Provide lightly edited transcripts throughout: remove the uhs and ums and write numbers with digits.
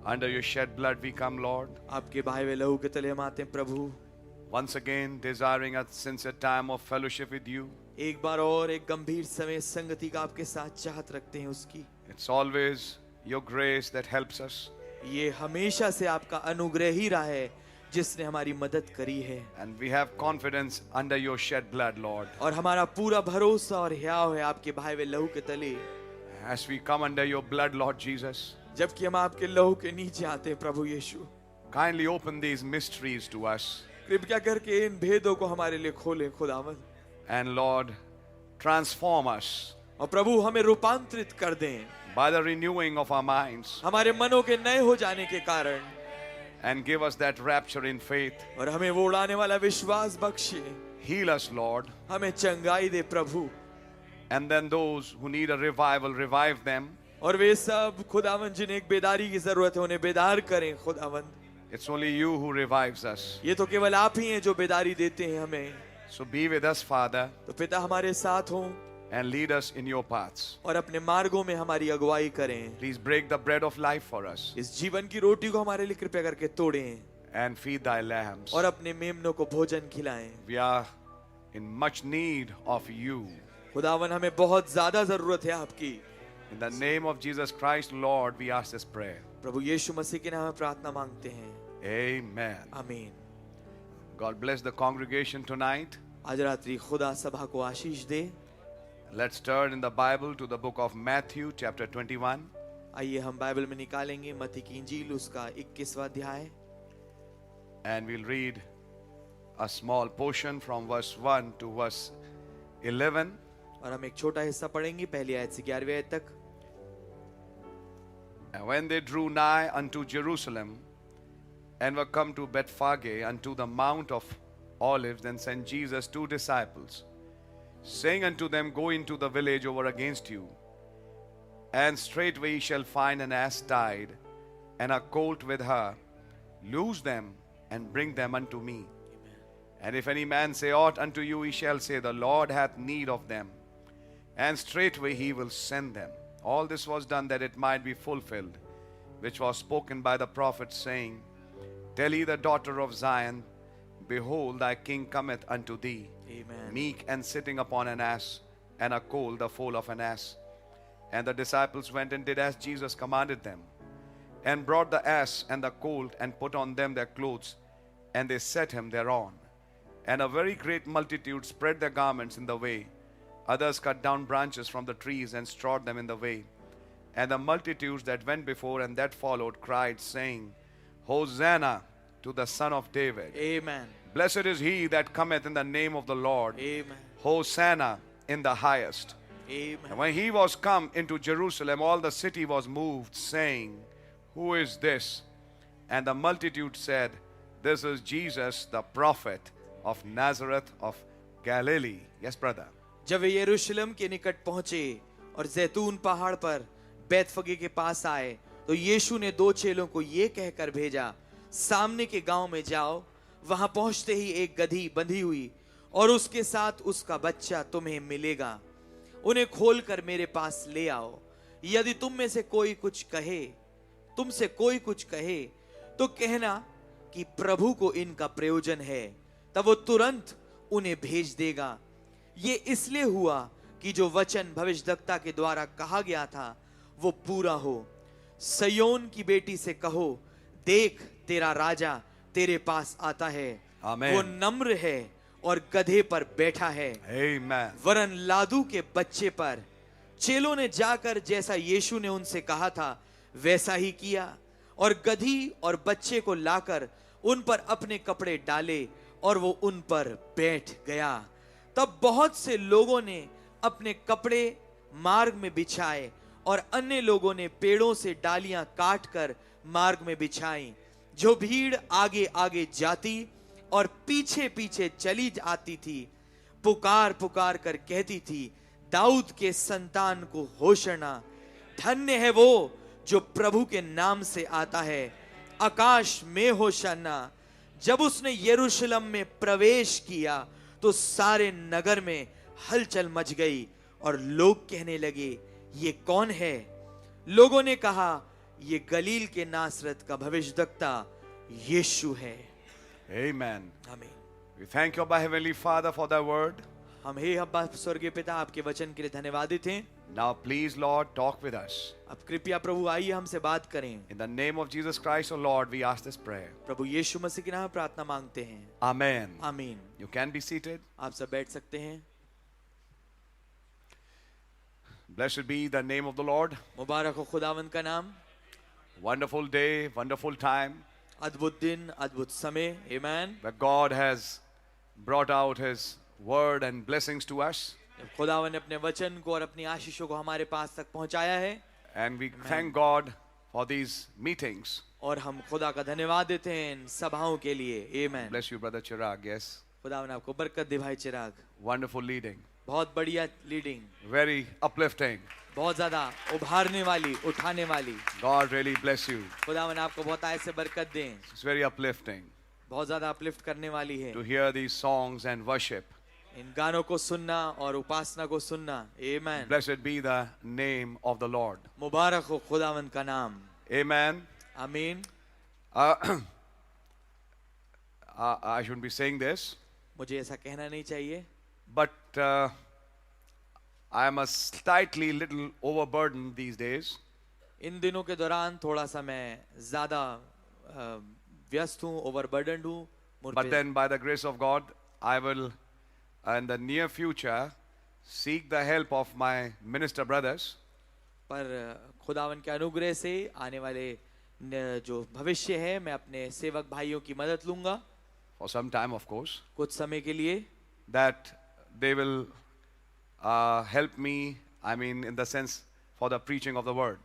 Under your shed blood we come, Lord. आपके बहाए हुए लहू के तले हम आते हैं प्रभु, Once again, desiring a sincere time of fellowship with you. एक बार और एक गंभीर समय संगति का आपके साथ चाहत रखते हैं उसकी। It's always your grace that helps us. ये हमेशा से आपका अनुग्रह ही रहा है जिसने हमारी मदद करी है, And we have confidence under your shed blood, Lord. और हमारा पूरा भरोसा और हियाव है आपके बहाए हुए लहू के तले। As we come under your blood, Lord Jesus, जबकि हम आपके लहू के नीचे आते हैं प्रभु यीशु, kindly open these mysteries to us. कृपया करके इन भेदों को हमारे लिए खोलें खुदावंद, And Lord, transform us और प्रभु हमें रूपांतरित कर दें by the renewing of our minds हमारे मनों के नए हो जाने के कारण, and give us that rapture in faith. और हमें वो उड़ाने वाला विश्वास बख्शिए। Heal us, Lord. हमें चंगाई दे प्रभु, And then those who need a revival, revive them. और वे सब खुदावंद जिन्हें एक बेदारी की जरूरत है उन्हें बेदार करें खुदावंद। It's only you who revives us. ये तो केवल आप ही हैं जो बेदारी देते हैं हमें। So be with us, Father, तो पिता हमारे साथ हों and lead us in your paths. और अपने मार्गों में हमारी अगुवाई करें। Please break the bread of life for us इस जीवन की रोटी को हमारे लिए कृपया करके तोड़ें and feed thy lambs. और अपने मेमनों को भोजन खिलाएं। We are in much need of you. खुदावन हमें बहुत ज्यादा जरूरत है आपकी। In the name of Jesus Christ, Lord, we ask this prayer. प्रभु यीशु मसीह के नाम में प्रार्थना मांगते हैं, Amen. आमीन। God bless the congregation tonight. आज रात्रि खुदा सभा को आशीष दे। Let's turn in the Bible to the book of Matthew, chapter 21. आइए हम बाइबल में निकालेंगे मत्ती की इंजील उसका 21वां अध्याय, And we'll read a small portion from verse 1 to verse 11. और हम एक छोटा हिस्सा पढ़ेंगे पहली आयत से 11वीं आयत तक। And when they drew nigh unto Jerusalem, and were come to Bethphage unto the Mount of Olives, then sent Jesus 2 disciples, saying unto them, Go into the village over against you, and straightway ye shall find an ass tied, and a colt with her. Loose them, and bring them unto me. And if any man say aught unto you, he shall say, The Lord hath need of them, and straightway he will send them. All this was done that it might be fulfilled, which was spoken by the prophet, saying, Tell ye the daughter of Zion, Behold, thy king cometh unto thee, Amen. meek and sitting upon an ass, and a colt, the foal of an ass. And the disciples went and did as Jesus commanded them, and brought the ass and the colt, and put on them their clothes, and they set him thereon. And a very great multitude spread their garments in the way. Others cut down branches from the trees and strawed them in the way. And the multitudes that went before and that followed cried, saying, Hosanna to the Son of David. Amen. Blessed is he that cometh in the name of the Lord. Amen. Hosanna in the highest. And Amen. when he was come into Jerusalem, all the city was moved, saying, Who is this? And the multitude said, This is Jesus, the prophet of Nazareth of Galilee. Yes, brother. जब वे यरूशलेम के निकट पहुंचे और जैतून पहाड़ पर बैतफगे के पास आए, तो यीशु ने 2 चेलों को ये कहकर भेजा, सामने के गांव में जाओ, वहां पहुंचते ही एक गधी बंधी हुई और उसके साथ उसका बच्चा तुम्हें मिलेगा। उन्हें खोलकर मेरे पास ले आओ। यदि तुम में से कोई कुछ कहे, तुमसे कोई कुछ कहे, तो कहना कि प्रभु को इनका प्रयोजन है, तब वो तुरंत उन्हें भेज देगा। ये इसलिए हुआ कि जो वचन भविष्यद्वक्ता के द्वारा कहा गया था वो पूरा हो। सयोन की बेटी से कहो, देख तेरा राजा तेरे पास आता है। आमीन। वो नम्र है और गधे पर बैठा है, Amen. वरन लादू के बच्चे पर। चेलों ने जाकर जैसा यीशु ने उनसे कहा था वैसा ही किया, और गधी और बच्चे को लाकर उन पर अपने कपड़े डाले और वो उन पर बैठ गया। तब बहुत से लोगों ने अपने कपड़े मार्ग में बिछाए और अन्य लोगों ने पेड़ों से डालियां काटकर मार्ग में बिछाई। जो भीड़ आगे आगे जाती और पीछे पीछे चली आती थी, पुकार पुकार कर कहती थी, दाऊद के संतान को होशना। धन्य है वो जो प्रभु के नाम से आता है, आकाश में होशना। जब उसने यरूशलेम में प्रवेश किया तो सारे नगर में हलचल मच गई और लोग कहने लगे, ये कौन है? लोगों ने कहा, ये गलील के नासरत का भविष्यद्वक्ता यीशु है। Amen. आमीन। We thank you, Abba Heavenly Father, for thy word. हम हे अब्बा स्वर्गीय पिता आपके वचन के लिए धन्यवादित हैं। Now, please, Lord, talk with us. अब कृपया प्रभु आइए हमसे बात करें। In the name of Jesus Christ, O Lord, we ask this prayer. प्रभु यीशु मसीह के नाम में प्रार्थना मांगते हैं। Amen. आमीन। You can be seated. आप सब बैठ सकते हैं। Blessed be the name of the Lord. मुबारक हो खुदावंद का नाम। Wonderful day, wonderful time, अद्भुत दिन, अद्भुत समय। आमीन। where God has brought out His word and blessings to us. खुदावन ने अपने वचन को और अपनी आशीषों को हमारे पास तक पहुंचाया है। And we thank God for these meetings. और हम खुदा का धन्यवाद देते हैं इन सभाओं के लिए। आमीन। Bless you, Brother Chirag. Yes. खुदावन आपको बरकत दे भाई चिराग। Wonderful leading. बहुत बढ़िया लीडिंग, Very uplifting. बहुत ज्यादा उभारने वाली, उठाने वाली। God really bless you. खुदावन आपको बहुत ऐसे बरकत दें, It's very uplifting बहुत ज्यादा अपलिफ्ट करने वाली है। to hear these songs and worship. इन गानों को सुनना और उपासना को सुनना। आमीन। Blessed be the name of the Lord. मुबारक हो खुदावंद का नाम। Amen. आमीन। I shouldn't be saying this, मुझे ऐसा कहना नहीं चाहिए, but I am a slightly little overburdened these days. इन दिनों के दौरान थोड़ा सा मैं ज्यादा व्यस्त हूँ, ओवरबर्डन्ड हूँ। But then, by the grace of God, I will, in the near future, seek the help of my minister brothers. पर खुदावन के अनुग्रह से आने वाले जो भविष्य है, मैं अपने सेवक भाइयों की मदद लूंगा, For some time, of course, कुछ समय के लिए, that they will help me, I mean, in the sense, for the preaching of the word.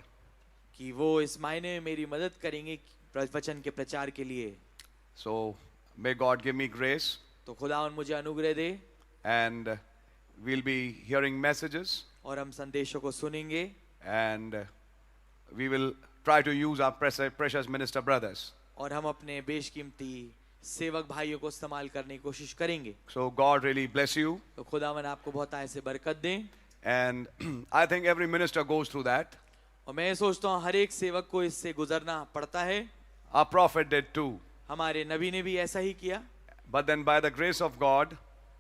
कि वो इस मायने में मेरी मदद करेंगे वचन के प्रचार के लिए। So, may God give me grace, तो खुदावन मुझे अनुग्रह दे, and we'll be hearing messages, और हम संदेशों को सुनेंगे, and we will try to use our precious minister brothers. और हम अपने बेशकीमती सेवक भाइयों को इस्तेमाल करने की कोशिश करेंगे। So, God really bless you, तो खुदावन आपको बहुत ऐसे बरकत दें। and I think every minister goes through that. और मैं सोचता हूँ हर एक सेवक को इससे गुजरना पड़ता है। Our prophet did too. हमारे नबी ने भी ऐसा ही किया, But then, by the grace of God,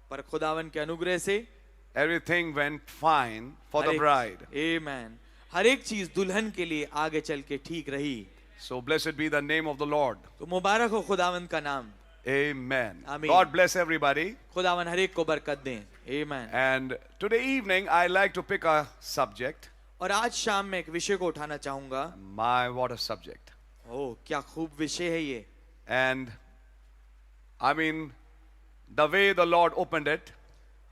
पर खुदावन के अनुग्रह से everything went fine for the bride. आमीन। हर एक चीज दुल्हन के लिए आगे चल के ठीक रही। So, blessed be the name of the Lord. तो मुबारक हो खुदावन का नाम। Amen. Amen. God bless everybody. खुदावन हर एक को बरकत दें। आमीन। And today evening, I like to pick a subject. और आज शाम में एक विषय को उठाना चाहूंगा। My, what a subject. ओह, क्या खूब विषय है ये। And I mean, the way the Lord opened it,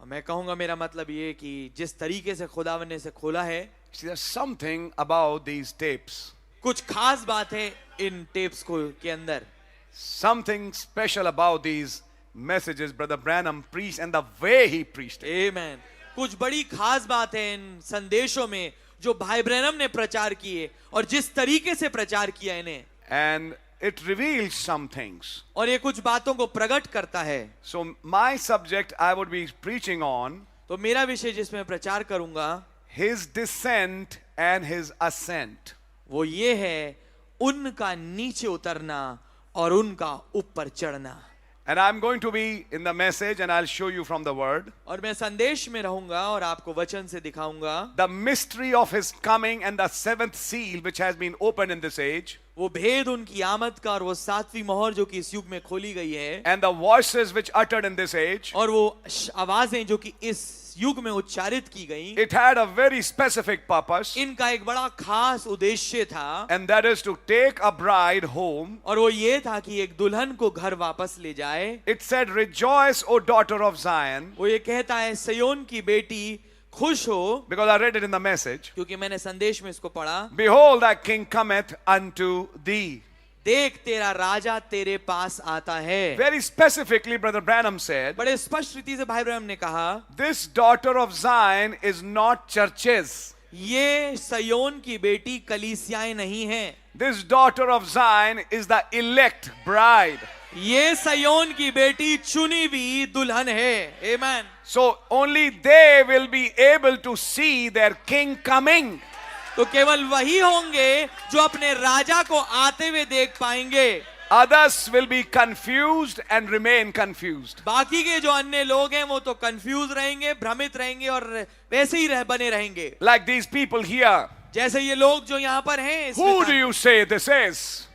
मैं कहूंगा, मेरा मतलब ये कि जिस तरीके से खुदावन ने इसे खोला है, see, there's something about these tapes. कुछ खास बात है इन टेप्स को के अंदर। Something special about these messages Brother Branham preached and the way he preached it. आमीन। कुछ बड़ी खास बात है इन संदेशों में जो भाई ब्रैनम ने प्रचार किए और जिस तरीके से प्रचार किया इन्हें। And it reveals some things. और ये कुछ बातों को प्रकट करता है। So my subject I would be preaching on तो मेरा विषय जिसमें प्रचार करूंगा, his descent and his ascent. वो ये है उनका नीचे उतरना और उनका ऊपर चढ़ना। And I'm going to be in the message and I'll show you from the word और मैं संदेश में रहूंगा और आपको वचन से दिखाऊंगा the mystery of his coming and the seventh seal which has been opened in this age, वो भेद उनकी आमद का और वो सातवीं मोहर जो कि इस युग में खोली गई है, and the voices which uttered in this age. और वो आवाजें जो कि इस युग में उच्चारित की गई। It had a very specific purpose, इनका एक बड़ा खास उद्देश्य था, and that is to take a bride home. और वो ये था कि एक दुल्हन को घर वापस ले जाए। It said, "Rejoice, O daughter of Zion," वो ये कहता है, सयोन की बेटी खुश हो, because I read it in the message. क्योंकि मैंने संदेश में इसको पढ़ा। Behold, thy king cometh unto thee. देख तेरा राजा तेरे पास आता है। Very specifically, Brother Branham said, बड़े स्पष्ट रीति से भाई ब्रह्म ने कहा, this daughter of Zion is not churches. ये सयोन की बेटी कलीसियाएं नहीं हैं। This daughter of Zion is the elect bride. ये सयोन की बेटी चुनी हुई दुल्हन है। आमीन। So only they will be able to see their king coming. तो केवल वही होंगे जो अपने राजा को आते हुए देख पाएंगे। Others will be confused and remain confused. बाकी के जो अन्य लोग हैं वो तो कंफ्यूज रहेंगे, भ्रमित रहेंगे और वैसे ही बने रहेंगे। Like these people here. जैसे ये लोग जो यहाँ पर हैं इस Who विधान- do you say this is?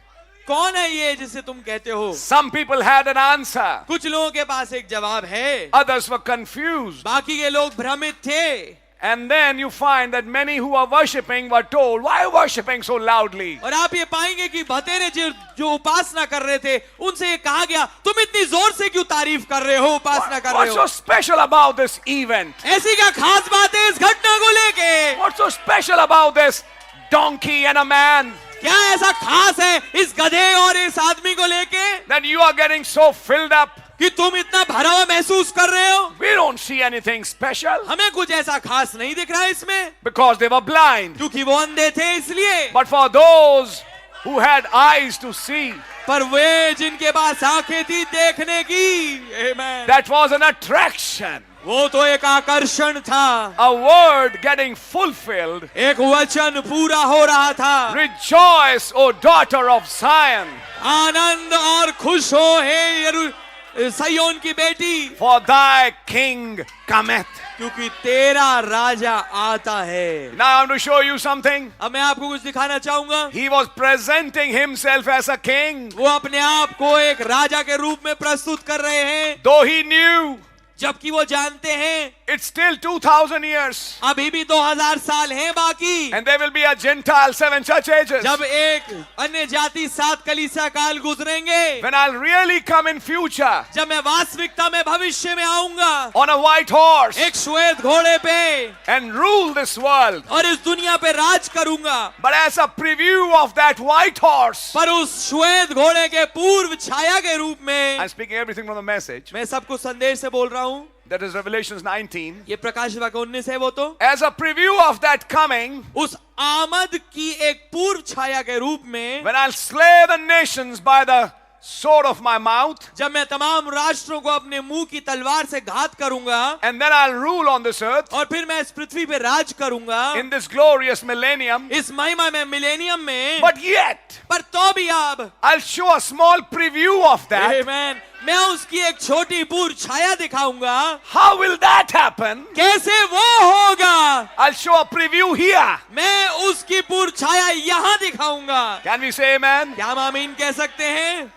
कौन है ये जिसे तुम कहते हो? Some people had an answer. कुछ लोगों के पास एक जवाब है, Others were confused. बाकी के लोग भ्रमित थे। And then you find that many who are worshipping were told, why are you worshipping so loudly? और आप ये पाएंगे कि भतेरे जो उपासना कर रहे थे उनसे ये कहा गया, तुम इतनी जोर से क्यों तारीफ कर रहे हो, उपासना कर रहे What's हो? so special about this event? ऐसी क्या खास बात है इस घटना को लेके? What's so special about this donkey and a man? क्या ऐसा खास है इस गधे और इस आदमी को लेके That you are getting so filled up? कि तुम इतना भरा हुआ महसूस कर रहे हो? We don't see anything special हमें कुछ ऐसा खास नहीं दिख रहा है इसमें, because they were blind. क्योंकि वो अंधे थे इसलिए। But for those who had eyes to see, पर वे जिनके पास आंखें थी देखने की, Amen, that was an attraction. वो तो एक आकर्षण था, A word getting fulfilled. एक वचन पूरा हो रहा था। Rejoice, O daughter of Zion, आनंद और खुश हो हे सयोन की बेटी, for thy king cometh. क्योंकि तेरा राजा आता है। Now I want to show you something. अब मैं आपको कुछ दिखाना चाहूंगा। He was presenting himself as a king, वो अपने आप को एक राजा के रूप में प्रस्तुत कर रहे हैं, though he knew जबकि वो जानते हैं it's still 2000 years. अभी भी 2000 साल हैं बाकी, And there will be a Gentile 7 church ages. जब एक अन्य जाति 7 कलीसिया काल गुजरेंगे, When I'll really come in future जब मैं वास्तविकता में भविष्य में आऊंगा on a white horse एक श्वेत घोड़े पे and rule this world. और इस दुनिया पे राज करूंगा। But as a preview of that white horse, पर उस श्वेत घोड़े के पूर्व छाया के रूप में, I'm speaking everything from the message. मैं सबको संदेश से बोल रहा हूं, That is Revelations 19. ये प्रकाश वाक्य 19 है। वो तो As a preview of that coming, उस आमद की एक पूर्व छाया के रूप में, when I'll slay the nations by the sword of my mouth, जब मैं तमाम राष्ट्रों को अपने मुंह की तलवार से घात करूंगा and then I'll rule on this earth और फिर मैं इस पृथ्वी पे राज करूंगा in this glorious millennium. इस महिमा में, मिलेनियम में। But yet, पर तो भी अब I'll show a small preview of that. Amen, मैं उसकी एक छोटी पूर्व छाया दिखाऊंगा। How will that happen? कैसे वो होगा? I'll show a preview here. मैं उसकी पूर्व छाया यहाँ दिखाऊंगा। Can we say amen? क्या हम आमीन कह सकते हैं?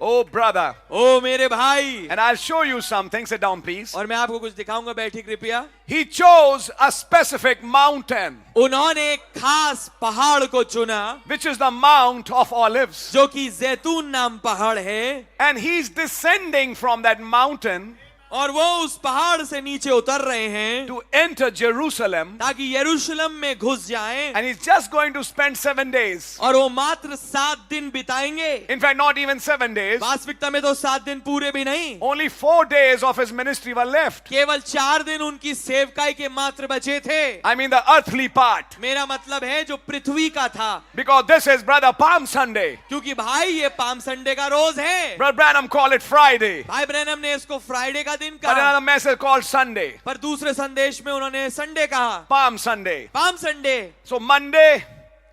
Oh, brother. ओ मेरे भाई, And I'll show you something. Sit down, please. और मैं आपको कुछ दिखाऊंगा, बैठी कृपया। He chose a specific mountain, उन्होंने एक खास पहाड़ को चुना, which is the Mount of Olives. जो कि जैतून नाम पहाड़ है, And he's descending from that mountain और वो उस पहाड़ से नीचे उतर रहे हैं to enter Jerusalem. ताकि यरूशलेम में घुस जाएं, And he's just going to spend 7 days. और वो मात्र 7 दिन बिताएंगे। In fact, not even 7 days. वास्तविकता में तो 7 दिन पूरे भी नहीं, Only 4 days of his ministry were left. केवल 4 दिन उनकी सेवकाई के मात्र बचे थे। I mean the earthly part. मेरा मतलब है जो पृथ्वी का था, Because this is Brother Palm Sunday. क्योंकि भाई ये पाम संडे का रोज है। Brother Branham called it Friday. भाई ब्रैनम ने इसको फ्राइडे का दिन But कहा, another message called Sunday. पर दूसरे संदेश में उन्होंने संडे कहा, Palm Sunday. Palm Sunday. So Monday,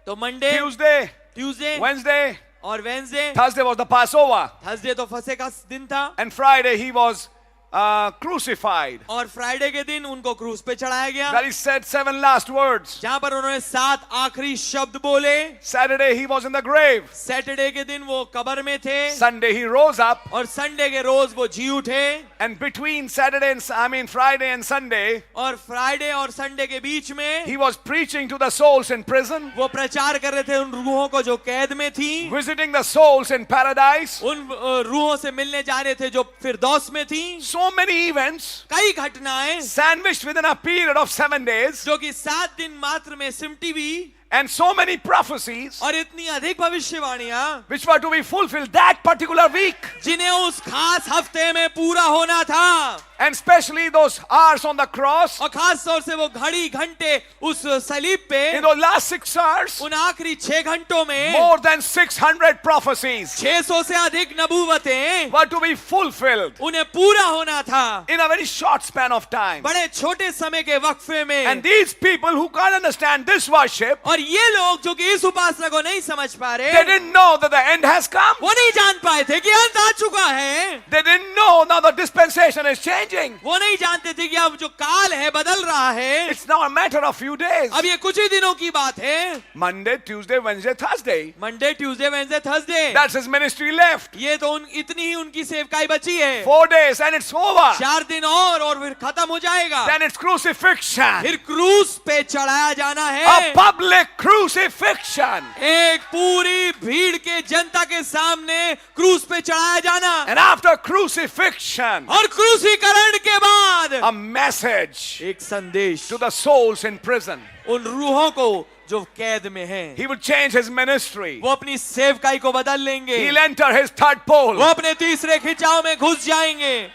तो मंडे, Tuesday, ट्यूसडे Wednesday, और Wednesday, Thursday was the Passover. Thursday तो फसह का दिन था, And Friday he was crucified. और फ्राइडे के दिन उनको क्रूस पे चढ़ाया गया, That he said 7 last words. जहां पर उन्होंने 7 आखिरी शब्द बोले। Saturday he was in the grave. Saturday के दिन वो कब्र में थे, Sunday he rose up. और संडे के रोज वो जी उठे, And between Friday and Sunday, और फ्राइडे और संडे के बीच में he was preaching to the souls in prison, वो प्रचार कर रहे थे उन रूहों को जो कैद में थी, visiting the souls in paradise. उन रूहों से मिलने जा रहे थे जो फिरदौस में थी। So many events कई घटनाएं sandwiched within a period of 7 days, जो कि 7 दिन मात्र में सिमटी हुई, and so many prophecies और इतनी अधिक भविष्यवाणियां which were to be fulfilled that particular week. जिन्हें उस खास हफ्ते में पूरा होना था। And especially those hours on the cross, और खास तौर से वो घड़ी घंटे उस सलीब पे, in those last 6 hours, उन आखिरी 6 घंटों में more than 600 prophecies 600 से अधिक नबूवतें were to be fulfilled उन्हें पूरा होना था in a very short span of time. बड़े छोटे समय के वक्फे में। And these people who can't understand this worship, और ये लोग जो कि इस उपासना को नहीं समझ पा they रहे, didn't know that the end has come. वो नहीं जान पाए थे कि अंत आ चुका है। They didn't know now the dispensation is changing. वो नहीं जानते थे कि अब जो काल है बदल रहा है। It's now a matter of few days. अब ये कुछ ही दिनों की बात है। Monday, Tuesday, Wednesday, Thursday. Monday, Tuesday, Wednesday, Thursday, That's his ministry left. ये तो इतनी ही उनकी सेवकाई बची है। 4 days and it's over. 4 दिन और फिर खत्म हो जाएगा। Then it's crucifixion. फिर क्रूस पे चढ़ाया जाना A है। public crucifixion. एक पूरी भीड़ के जनता के सामने क्रूस पे चढ़ाया जाना। And after crucifixion, और क्रूसीकरण के बाद a message एक संदेश to the souls in prison. उन रूहों को जो कैद में हैं, He would change his ministry. वो अपनी सेवकाई को बदल लेंगे। He'll enter his third वो pole. अपने तीसरे खिंचाव में घुस जाएंगे।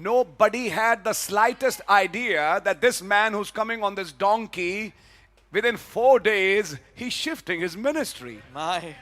Nobody had the slightest idea that this man who's coming on this donkey, within 4 days, he's shifting his ministry. My,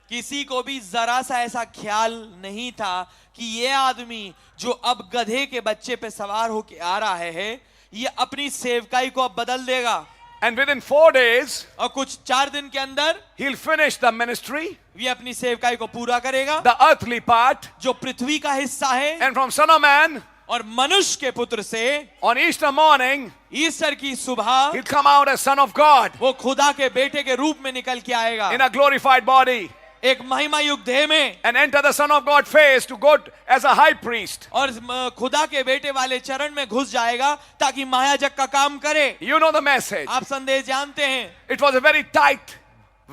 किसी को भी जरा सा ऐसा ख्याल नहीं था कि ये आदमी जो अब गधे के बच्चे पे सवार होके आ रहा है, ये अपनी सेवकाई को अब बदल देगा। And within 4 days, और कुछ 4 दिन के अंदर he'll finish the ministry, ये अपनी सेवकाई को पूरा करेगा, the earthly part, जो पृथ्वी का हिस्सा है। and from Son of Man, और मनुष्य के पुत्र से on Easter morning, ईस्टर की सुबह he'll come out as Son of God वो खुदा के बेटे के रूप में निकल के आएगा, in a glorified body एक महिमा युक्त देह में, and enter the Son of God face to go as a high priest. और खुदा के बेटे वाले चरण में घुस जाएगा ताकि महायाजक का काम करे। You know the message. आप संदेश जानते हैं। It was a very tight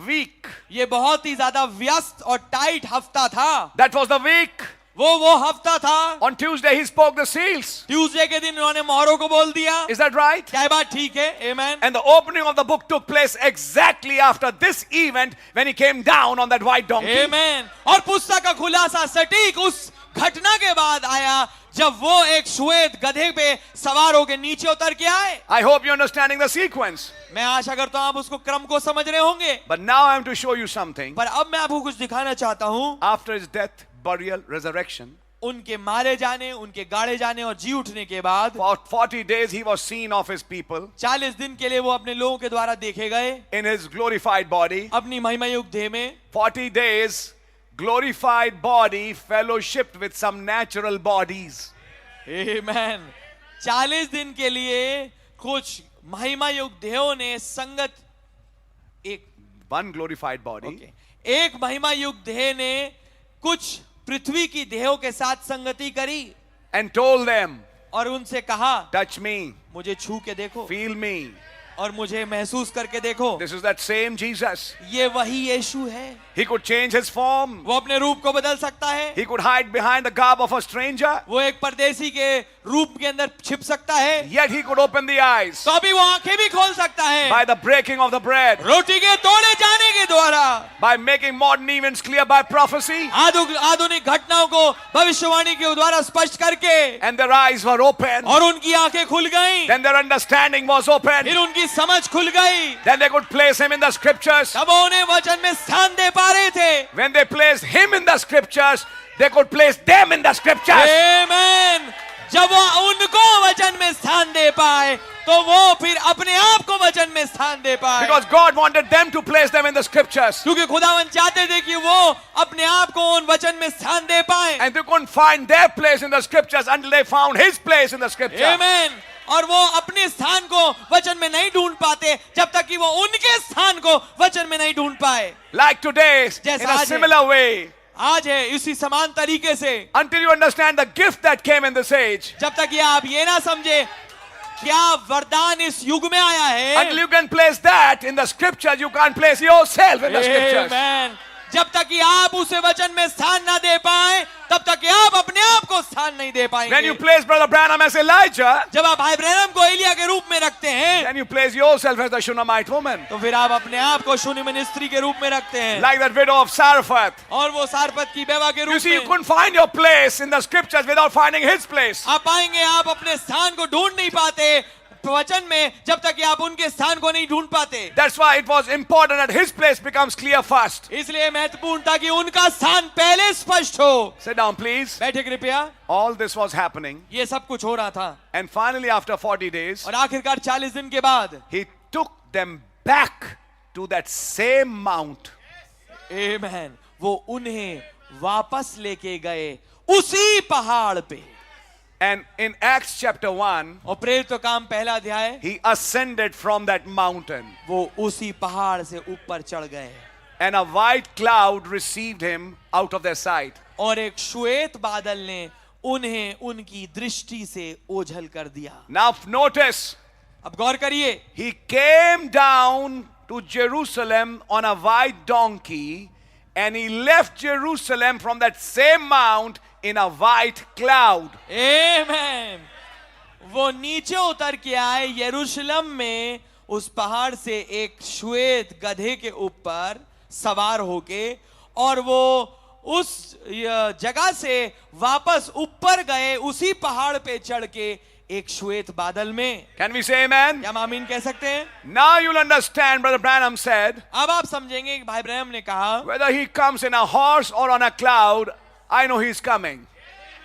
week. ये बहुत ही ज्यादा व्यस्त और टाइट हफ्ता था। That was the week. वो हफ्ता था। On Tuesday, he spoke the seals. Tuesday के दिन उन्होंने मोहरों को बोल दिया। Is that right? क्या बात ठीक है? आमेन। And the opening of the book took place exactly after this event when he came down on that white donkey. आमेन। और पुस्तक का खुलासा सटीक उस घटना के बाद आया जब वो एक श्वेत गधे पे सवार होकर नीचे उतर के आए। I hope you're understanding the sequence. मैं आशा करता हूं आप उसको क्रम को समझ रहे होंगे। But now I am to show you something. पर अब मैं आपको कुछ दिखाना चाहता हूं। After his death, burial, resurrection, उनके मारे जाने, उनके गाड़े जाने और जी उठने के बाद for 40 days he was seen of his people 40 दिन के लिए वो अपने लोगों के द्वारा देखे गए in his glorified body. अपनी महिमा युक्त देह में। 40 days, glorified body fellowshipped with some natural bodies. आमेन। 40 दिन के लिए कुछ महिमा युक्त देहों ने संगत एक One glorified body. एक महिमा युक्त देह ने कुछ पृथ्वी की देहों के साथ संगति करी And told them, और उनसे कहा, touch me, मुझे छू के देखो feel me. और मुझे महसूस करके देखो। This is that same Jesus. ये वही यीशु है। He could change his form. वो अपने रूप को बदल सकता है। He could hide behind the garb of a stranger. वो एक परदेसी के रूप के अंदर छिप सकता है। Yet he could open the eyes तो अभी वो आंखें भी खोल सकता है by the breaking of the bread, रोटी के तोड़े जाने के द्वारा, by making modern events clear by prophecy, आधुनिक घटनाओं को भविष्यवाणी के द्वारा स्पष्ट करके। and their eyes were open. और उनकी आंखें खुल गईं। Then their understanding was open. फिर उनकी समझ खुल गई। Then they could place him in the scriptures. तब वो उन्हें वचन में स्थान दे पा रहे थे। When they placed him in the scriptures, they could place them in the scriptures. आमेन। जब वो उनको वचन में स्थान दे पाए तो वो फिर अपने आप को वचन में स्थान दे पाए। Because God wanted them to place them in the scriptures. क्योंकि खुदावन चाहते थे कि वो अपने आप को उन वचन में स्थान दे पाए। And they couldn't find their place in the scriptures until they found his place in the scripture. आमेन। और वो अपने स्थान को वचन में नहीं ढूंढ पाते जब तक कि वो उनके स्थान को वचन में नहीं ढूंढ पाए। Like today, in जैसा a आज है। similar way. आज है इसी समान तरीके से। Until you understand the gift that came in this age. जब तक ये आप ये ना समझे क्या वरदान इस युग में आया है। Until you can place that in the scriptures, you can't place yourself in the scriptures. Amen. जब तक तक कि आप उसे वचन में स्थान ना दे पाए, तब तक कि आप अपने आप को स्थान नहीं दे When पाएंगे। you place Brother Branham as Elijah, जब आप भाई ब्रैनम को एलिया के रूप में रखते हैं, then you place yourself as the Shunammite woman. तो फिर आप अपने आप को शून्यमन स्त्री के रूप में रखते हैं, Like that widow of Sarfat. और वो सारपत की बेवा के You रूप see, you में। couldn't find your place in the scriptures without finding his place. आप पाएंगे आप अपने स्थान को ढूंढ नहीं पाते वचन में जब तक कि आप उनके स्थान को नहीं ढूंढ पाते। That's why it was important that his place becomes clear first. इसलिए महत्वपूर्ण था कि उनका स्थान पहले स्पष्ट हो। Sit down, please. बैठे कृपया। All this was happening. ये सब कुछ हो रहा था, And finally, after 40 days, और आखिरकार 40 दिन के बाद he took them back to that same mount. आमेन, वो उन्हें वापस लेके गए उसी पहाड़ पे। And in Acts chapter 1, और प्रेरितों काम पहला अध्याय, he ascended from that mountain. वो उसी पहाड़ से ऊपर चढ़ गए, And a white cloud received him out of their sight. और एक श्वेत बादल ने उन्हें उनकी दृष्टि से ओझल कर दिया। Now notice, अब गौर करिए, he came down to Jerusalem on a white donkey, and he left Jerusalem from that same mount in a white cloud. आमेन। वो नीचे उतर के आए यरूशलेम में उस पहाड़ से एक श्वेत गधे के ऊपर सवार होके, और वो उस जगह से वापस ऊपर गए उसी पहाड़ पे चढ़ के एक श्वेत बादल में। Can we say amen? क्या हम आमीन कह सकते हैं? Now you'll understand, Brother Branham said, अब आप समझेंगे कि भाई ब्रैनम ने कहा, whether he comes in a horse or on a cloud, I know he's coming.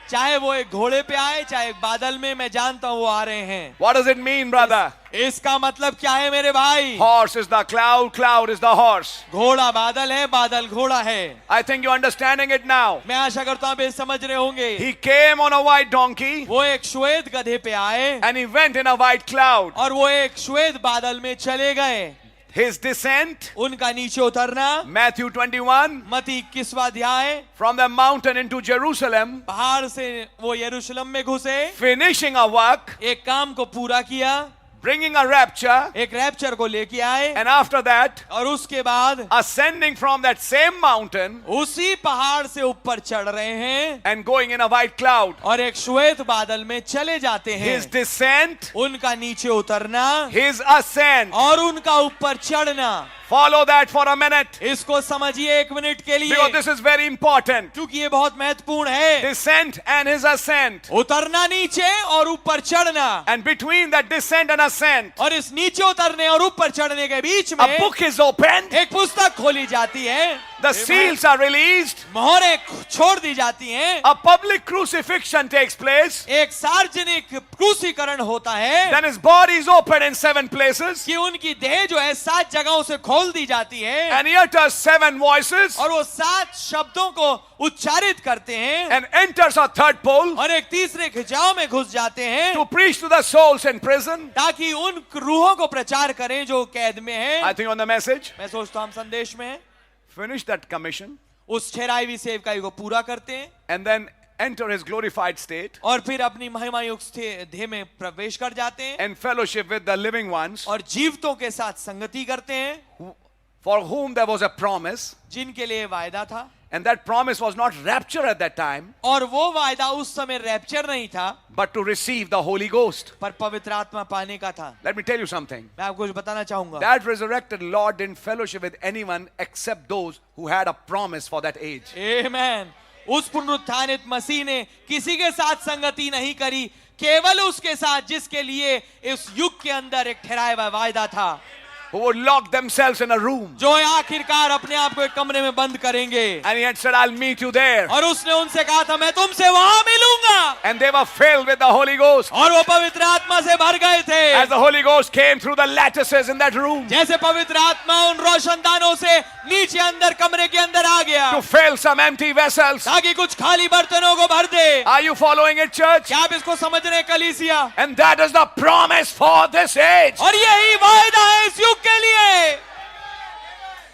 चाहे वो एक घोड़े पे आए चाहे एक बादल में, मैं जानता हूं वो आ रहे हैं। What does it mean, brother? इसका मतलब क्या है मेरे भाई? Horse is the cloud, cloud is the horse. घोड़ा बादल है, बादल घोड़ा है। I think you're understanding it now. मैं आशा करता हूं आप ये समझ रहे होंगे। He came on a white donkey वो एक श्वेत गधे पे आए, and he went in a white cloud. और वो एक श्वेत बादल में चले गए। His descent, उनका नीचे उतरना, Matthew 21, मत्ती 21वां अध्याय, from the mountain into Jerusalem, पहाड़ से वो यरूशलेम में घुसे, finishing a work, एक काम को पूरा किया, bringing a rapture, एक रैप्चर को लेके आए, and after that, और उसके बाद ascending from that same mountain उसी पहाड़ से ऊपर चढ़ रहे हैं, and going in a white cloud. और एक श्वेत बादल में चले जाते हैं। His descent, उनका नीचे उतरना his ascent. और उनका ऊपर चढ़ना, Follow that for a minute, इसको समझिए 1 मिनट के लिए, because this is very important. क्योंकि ये बहुत महत्वपूर्ण है। Descent and his ascent. उतरना नीचे और ऊपर चढ़ना, And between that descent and ascent, और इस नीचे उतरने और ऊपर चढ़ने के बीच a में book is opened, एक पुस्तक खोली जाती है, the seals are released, मोहरें छोड़ दी जाती हैं, a public crucifixion takes place, एक सार्वजनिक क्रूसीकरण होता है, then his body is opened in 7 places, कि उनकी देह जो है 7 जगहों से खोल दी जाती है, and he utters 7 voices, और वो 7 शब्दों को उच्चारित करते हैं, and enters a third pole और एक तीसरे खिंचाव में घुस जाते हैं, to preach to the souls in prison. ताकि उन रूहों को प्रचार करें जो कैद में हैं। I think on the message, मैं सोचता हूं हम संदेश में finish that commission, उस ठहराई सेवकाई को पूरा करते हैं, and then enter his glorified state, और फिर अपनी महिमा युक्त देह में प्रवेश कर जाते हैं, and fellowship with the living ones, और जीवितों के साथ संगति करते हैं, for whom there was a promise, जिनके लिए वायदा था, and that promise was not rapture at that time, और वो वायदा उस समय रैप्चर नहीं था, but to receive the Holy Ghost. पर पवित्र आत्मा पाने का था। Let me tell you something. मैं आपको कुछ बताना चाहूंगा, That resurrected Lord didn't fellowship with anyone except those who had a promise for that age. आमेन। उस पुनरुत्थानित मसीह ने किसी के साथ संगति नहीं करी, केवल उसके साथ जिसके लिए इस युग के अंदर एक ठहराया हुआ वायदा था, Who would lock themselves in a room. जो आखिरकार अपने आप को एक कमरे में बंद करेंगे, And he had said, I'll meet you there. और उसने उनसे कहा था मैं तुमसे वहां मिलूंगा, And they were filled with the Holy Ghost. और वो पवित्र आत्मा से भर गए थे। As the Holy Ghost came through the lattices in that room जैसे पवित्र आत्मा उन रोशनदानों से नीचे अंदर कमरे के अंदर आ गया, to fill some empty vessels. ताकि कुछ खाली बर्तनों को भर दे। Are you following it, church? क्या आप इसको समझ रहे हैं कलीसिया? And that is the promise for this age. और यही वायदा है इस युग के लिए।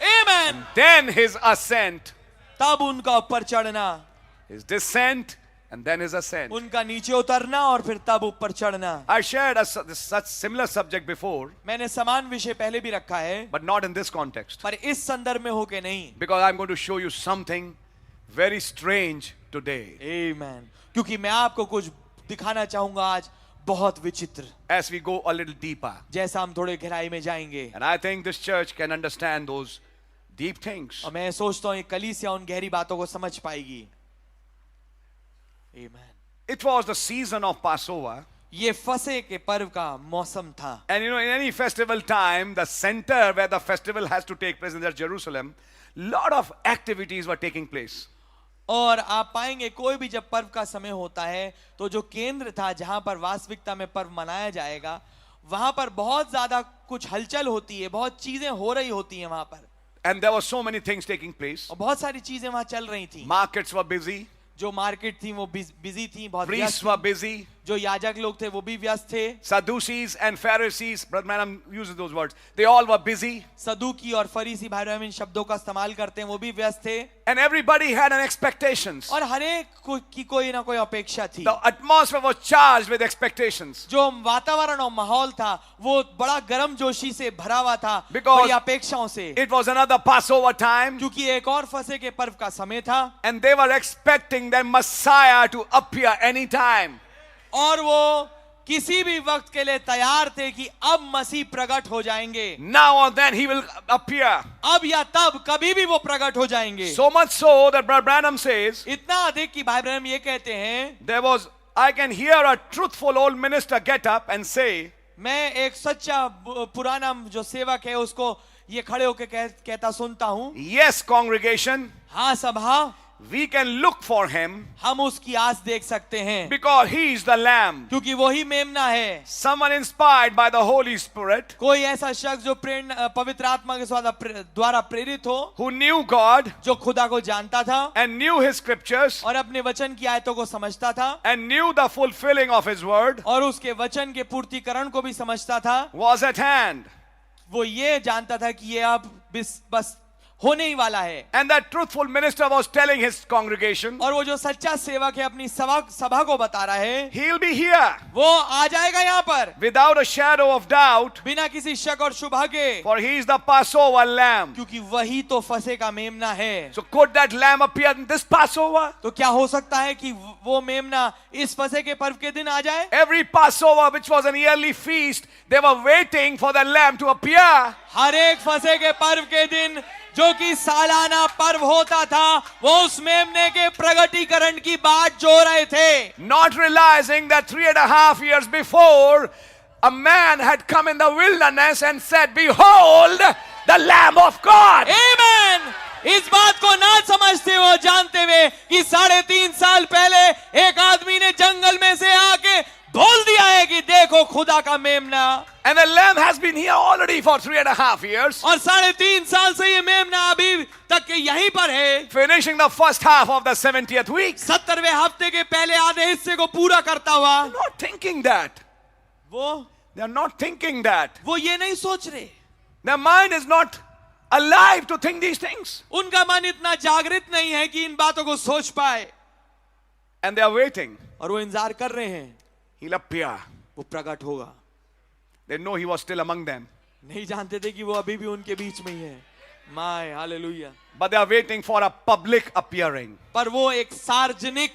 आमेन। Then his ascent, तब उनका ऊपर चढ़ना, his descent, and then his ascent. उनका नीचे उतरना और फिर तब ऊपर चढ़ना। I shared such similar subject before, मैंने समान विषय पहले भी रखा है, but not in this context, पर इस संदर्भ में होके नहीं। because I'm going to show you something very strange today आमीन। क्योंकि मैं आपको कुछ दिखाना चाहूंगा आज बहुत विचित्र, as we go a little deeper. जैसा हम थोड़े गहराई में जाएंगे। And I think this church can understand those deep things. और मैं सोचता हूँ ये कलीसिया उन गहरी बातों को समझ पाएगी। आमीन। It was the season of Passover. ये फसह के पर्व का मौसम था। And you know, in any festival time, the center where the festival has to take place in that Jerusalem, lot of activities were taking place. और आप पाएंगे कोई भी जब पर्व का समय होता है तो जो केंद्र था जहां पर वास्तविकता में पर्व मनाया जाएगा, वहां पर बहुत ज्यादा कुछ हलचल होती है, बहुत चीजें हो रही होती हैं वहां पर। And there were so many things taking place. और बहुत सारी चीजें वहां चल रही थी। Markets were busy. जो मार्केट थी वो बिजी थी, बहुत व्यस्त Priests were busy. जो याजक लोग थे वो भी व्यस्त थे। Sadducees and Pharisees, Brother Branham uses those words, they all were busy. सदूकी और फरीसी भाई बहन इन शब्दों का इस्तेमाल करते हैं, वो भी व्यस्त थे। And everybody had an expectations. और हर एक की कोई ना कोई अपेक्षा थी। The atmosphere was charged with expectations. जो वातावरण और माहौल था वो बड़ा गर्म जोशी से भरा हुआ था, Because बड़ी अपेक्षाओं से। It was another Passover time. क्योंकि एक और फसह के पर्व का समय था And they were expecting their Messiah to appear anytime. और वो किसी भी वक्त के लिए तैयार थे कि अब मसीह प्रकट हो जाएंगे। Now or then he will appear. अब या तब कभी भी वो प्रकट हो जाएंगे। So much so that Brother Branham says, इतना अधिक कि भाई ब्रैनम ये कहते हैं, there was, I can hear a truthful old minister get up and say, मैं एक सच्चा पुराना जो सेवक है उसको ये खड़े होकर कहता सुनता हूं, yes congregation, हाँ सभा, we can look for him हम उसकी आस देख सकते हैं because he is the lamb. क्योंकि वही मेमना है। Someone inspired by the Holy Spirit, कोई ऐसा शख्स जो पवित्र आत्मा के द्वारा प्रेरित हो, who knew God जो खुदा को जानता था and knew his scriptures और अपने वचन की आयतों को समझता था and knew the fulfilling of his word, और उसके वचन के पूर्तिकरण को भी समझता था, was at hand. वो ये जानता था कि ये अब बस होने ही वाला है। And that truthful minister was telling his congregation, और वो जो सच्चा सेवक है अपनी सभा को बता रहा है, he'll be here वो आ जाएगा यहाँ पर without a shadow of doubt, बिना किसी शक और शुबा के, for he is the Passover lamb. क्योंकि वही तो फसह का मेमना है। So could that lamb appear in this Passover? तो क्या हो सकता है कि वो मेमना इस फसह के पर्व के दिन आ जाए? Every Passover, which was an yearly feast, they were waiting for the lamb to appear. हर एक फसह के पर्व के दिन जो कि सालाना पर्व होता था, वो उस मेमने के प्रगटीकरण की बात जो रहे थे, Not realizing that 3.5 years before, a man had come in the wilderness and said, behold, the Lamb of God. आमीन। इस बात को ना समझते हुए जानते हुए कि 3.5 साल पहले एक आदमी ने जंगल में से आके बोल दिया है कि देखो खुदा का मेमना। And the lamb has been here already for 3.5 years. और 3.5 साल से ये मेमना अभी तक के यहीं पर है, Finishing the first half of the 70th week. 70वें हफ्ते के पहले आधे हिस्से को पूरा करता हुआ। Not thinking that. They are not thinking that. वो ये नहीं सोच रहे, Their mind is not alive to think these things. उनका मन इतना जागृत नहीं है कि इन बातों को सोच पाए। And they are waiting. और वो इंतजार कर रहे हैं, He'll appear. वो प्रकट होगा। They know he was still among them. नहीं जानते थे कि वो अभी भी उनके बीच में ही है। My hallelujah. But they are waiting for a public appearing. पर वो एक सार्वजनिक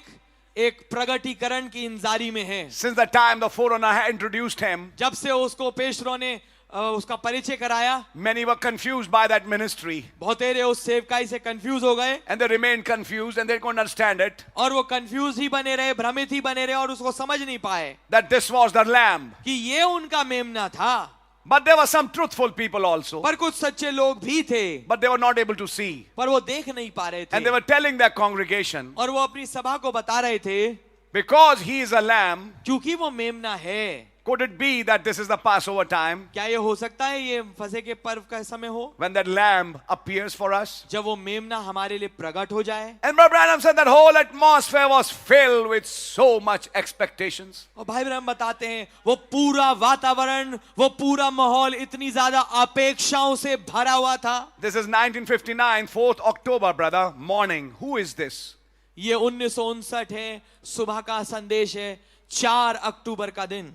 एक प्रगटीकरण की इंतजारी में है। Since the time the forerunner had introduced him, जब से उसको पेशरों ने उसका परिचय कराया, many were confused by that ministry. बहुतेरे उस सेवकाई से कंफ्यूज हो गए And they remained confused and they couldn't understand it. और वो कंफ्यूज ही बने रहे, भ्रमित ही बने रहे और उसको समझ नहीं पाए That this was the lamb. कि ये उनका मेमना था। But there were some truthful people also. पर कुछ सच्चे लोग भी थे, But they were not able to see. पर वो देख नहीं पा रहे And they थे were telling their congregation, और वो अपनी सभा को बता रहे थे, because he is a lamb, क्योंकि वो मेमना है। could it be that this is the Passover time क्या ये हो सकता है ये फसह के पर्व का समय हो when that lamb appears for us? जब वो मेमना हमारे लिए प्रकट हो जाए? And Brother Branham said that whole atmosphere was filled with so much expectations. और भाई ब्रह्म बताते हैं वो पूरा वातावरण, वो पूरा माहौल इतनी ज्यादा अपेक्षाओं से भरा हुआ था। This is 1959, 4th October, brother, morning. Who is this? ये 1959 है, सुबह का संदेश है, 4 अक्टूबर का दिन।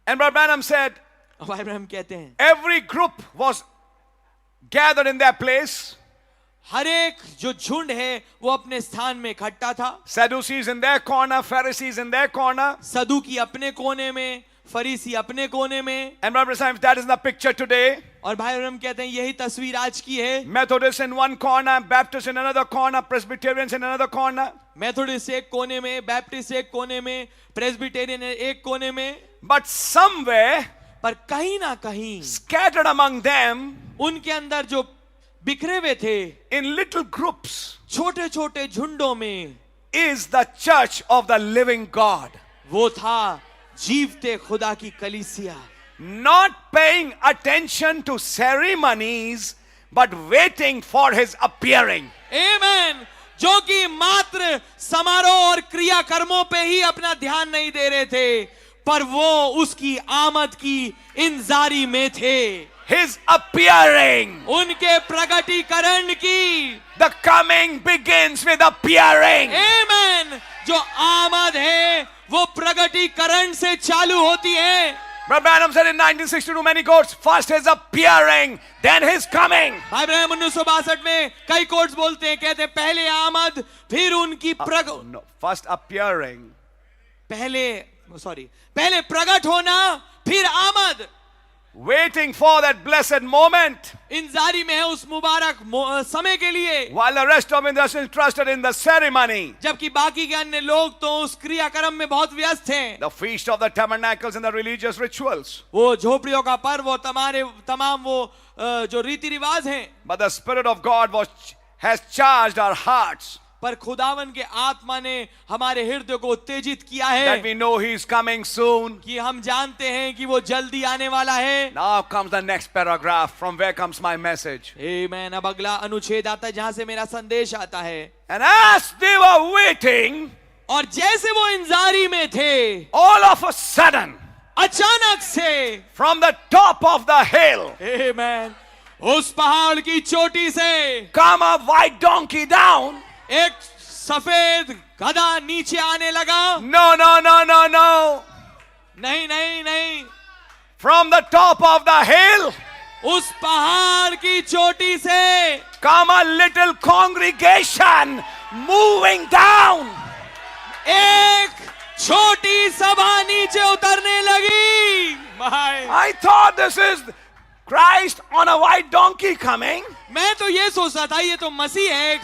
And Brother Branham said, भाई ब्रह्म कहते हैं every group was gathered in their place. हर एक जो झुंड है वो अपने स्थान में इकट्ठा था। Sadducees in their corner, Pharisees in their corner. सदुकी अपने कोने में, फरीसी अपने कोने में। And Brother Branham, that is the picture today. और भाई ब्रह्म कहते हैं यही तस्वीर आज की है। Methodists in one corner, Baptists in another corner, Presbyterians in another corner. Methodist एक कोने में, बैप्टिस्ट एक कोने में, प्रेस्बिटेरियन एक कोने में। But somewhere, पर कहीं ना कहीं scattered among them, उनके अंदर जो बिखरे हुए थे in little groups, छोटे छोटे झुंडों में, is the church of the living God. वो था जीवते खुदा की कलीसिया। Not paying attention to ceremonies, but waiting for his appearing. आमेन। जो कि मात्र समारोह और क्रियाकर्मों पे ही अपना ध्यान नहीं दे रहे थे, पर वो उसकी आमद की इंतजारी में थे। His appearing. उनके प्रगटीकरण की। The coming begins with appearing. आमेन। जो आमद है वो प्रगटीकरण से चालू होती है। Brother Branham said in 1962 many quotes, first his appearing, then his coming. भाई ब्रह्म 1962 में कई कोट्स बोलते हैं, कहते हैं पहले आमद फिर उनकी No, first appearing. पहले प्रकट होना फिर आमद। Waiting for that blessed moment. इंतजारी में है उस मुबारक समय के लिए। While the rest of us is trusted in the ceremony. जबकि बाकी के अन्य लोग तो उस क्रियाक्रम में बहुत व्यस्त हैं। The feast of the tabernacles and the religious rituals. वो झोपड़ियों का पर्व, वो तमाम वो जो रीति रिवाज हैं। But the Spirit of God has charged our hearts. पर खुदावन के आत्मा ने हमारे हृदय को उत्तेजित किया है। That we know he is coming soon. कि हम जानते हैं कि वो जल्दी आने वाला है। Now comes the next paragraph. From where comes my message? आमेन। अब अगला अनुच्छेद आता है जहां से मेरा संदेश आता है। And as they were waiting, और जैसे वो इंतजारी में थे, all of a sudden, अचानक से from the top of the hill, आमेन, उस पहाड़ की चोटी से come a white donkey down. एक सफेद गधा नीचे आने लगा। No, no, no, no, no. नहीं नहीं नहीं, From the top of the hill, उस पहाड़ की चोटी से come a little congregation moving down. एक छोटी सभा नीचे उतरने लगी। I thought this is Christ on a white donkey coming. मैं तो ये सोच रहा था ये तो मसीह है,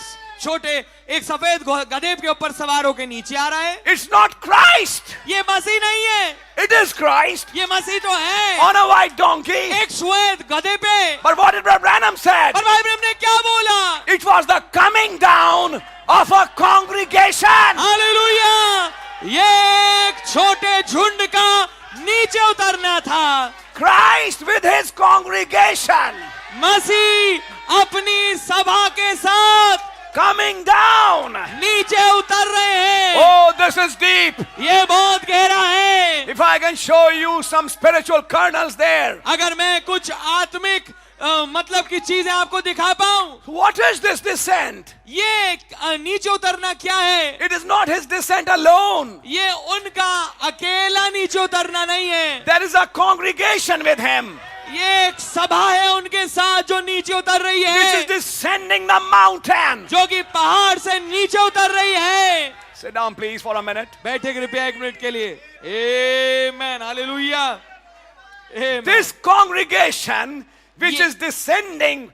एक सफेद गधे के ऊपर सवार होकर नीचे आ रहा है। It's not Christ. ये मसीह नहीं है। It is Christ ये मसीह तो है on a white donkey. एक श्वेत गधे पे। But what did Brother Branham said? और भाई ब्रह्म ने क्या बोला? It was the coming down of a congregation. Hallelujah. ये एक छोटे झुंड का नीचे उतरना था। Christ with his congregation. मसीह अपनी सभा के साथ Coming down. नीचे उतर रहे हैं। Oh, this is deep. ये बहुत गहरा है। If I can show you some spiritual kernels there. अगर मैं कुछ आत्मिक मतलब की चीजें आपको दिखा पाऊं। What is this descent? ये नीचे उतरना क्या है? It is not his descent alone. ये उनका अकेला नीचे उतरना नहीं है। There is a congregation with him. ये एक सभा है उनके साथ जो नीचे उतर रही Which है, is descending the mountain. जो कि पहाड़ से नीचे उतर रही है। Sit down please for a minute. बैठे कृपया 1 मिनट के लिए। Amen, hallelujah. Amen. This congregation which is descending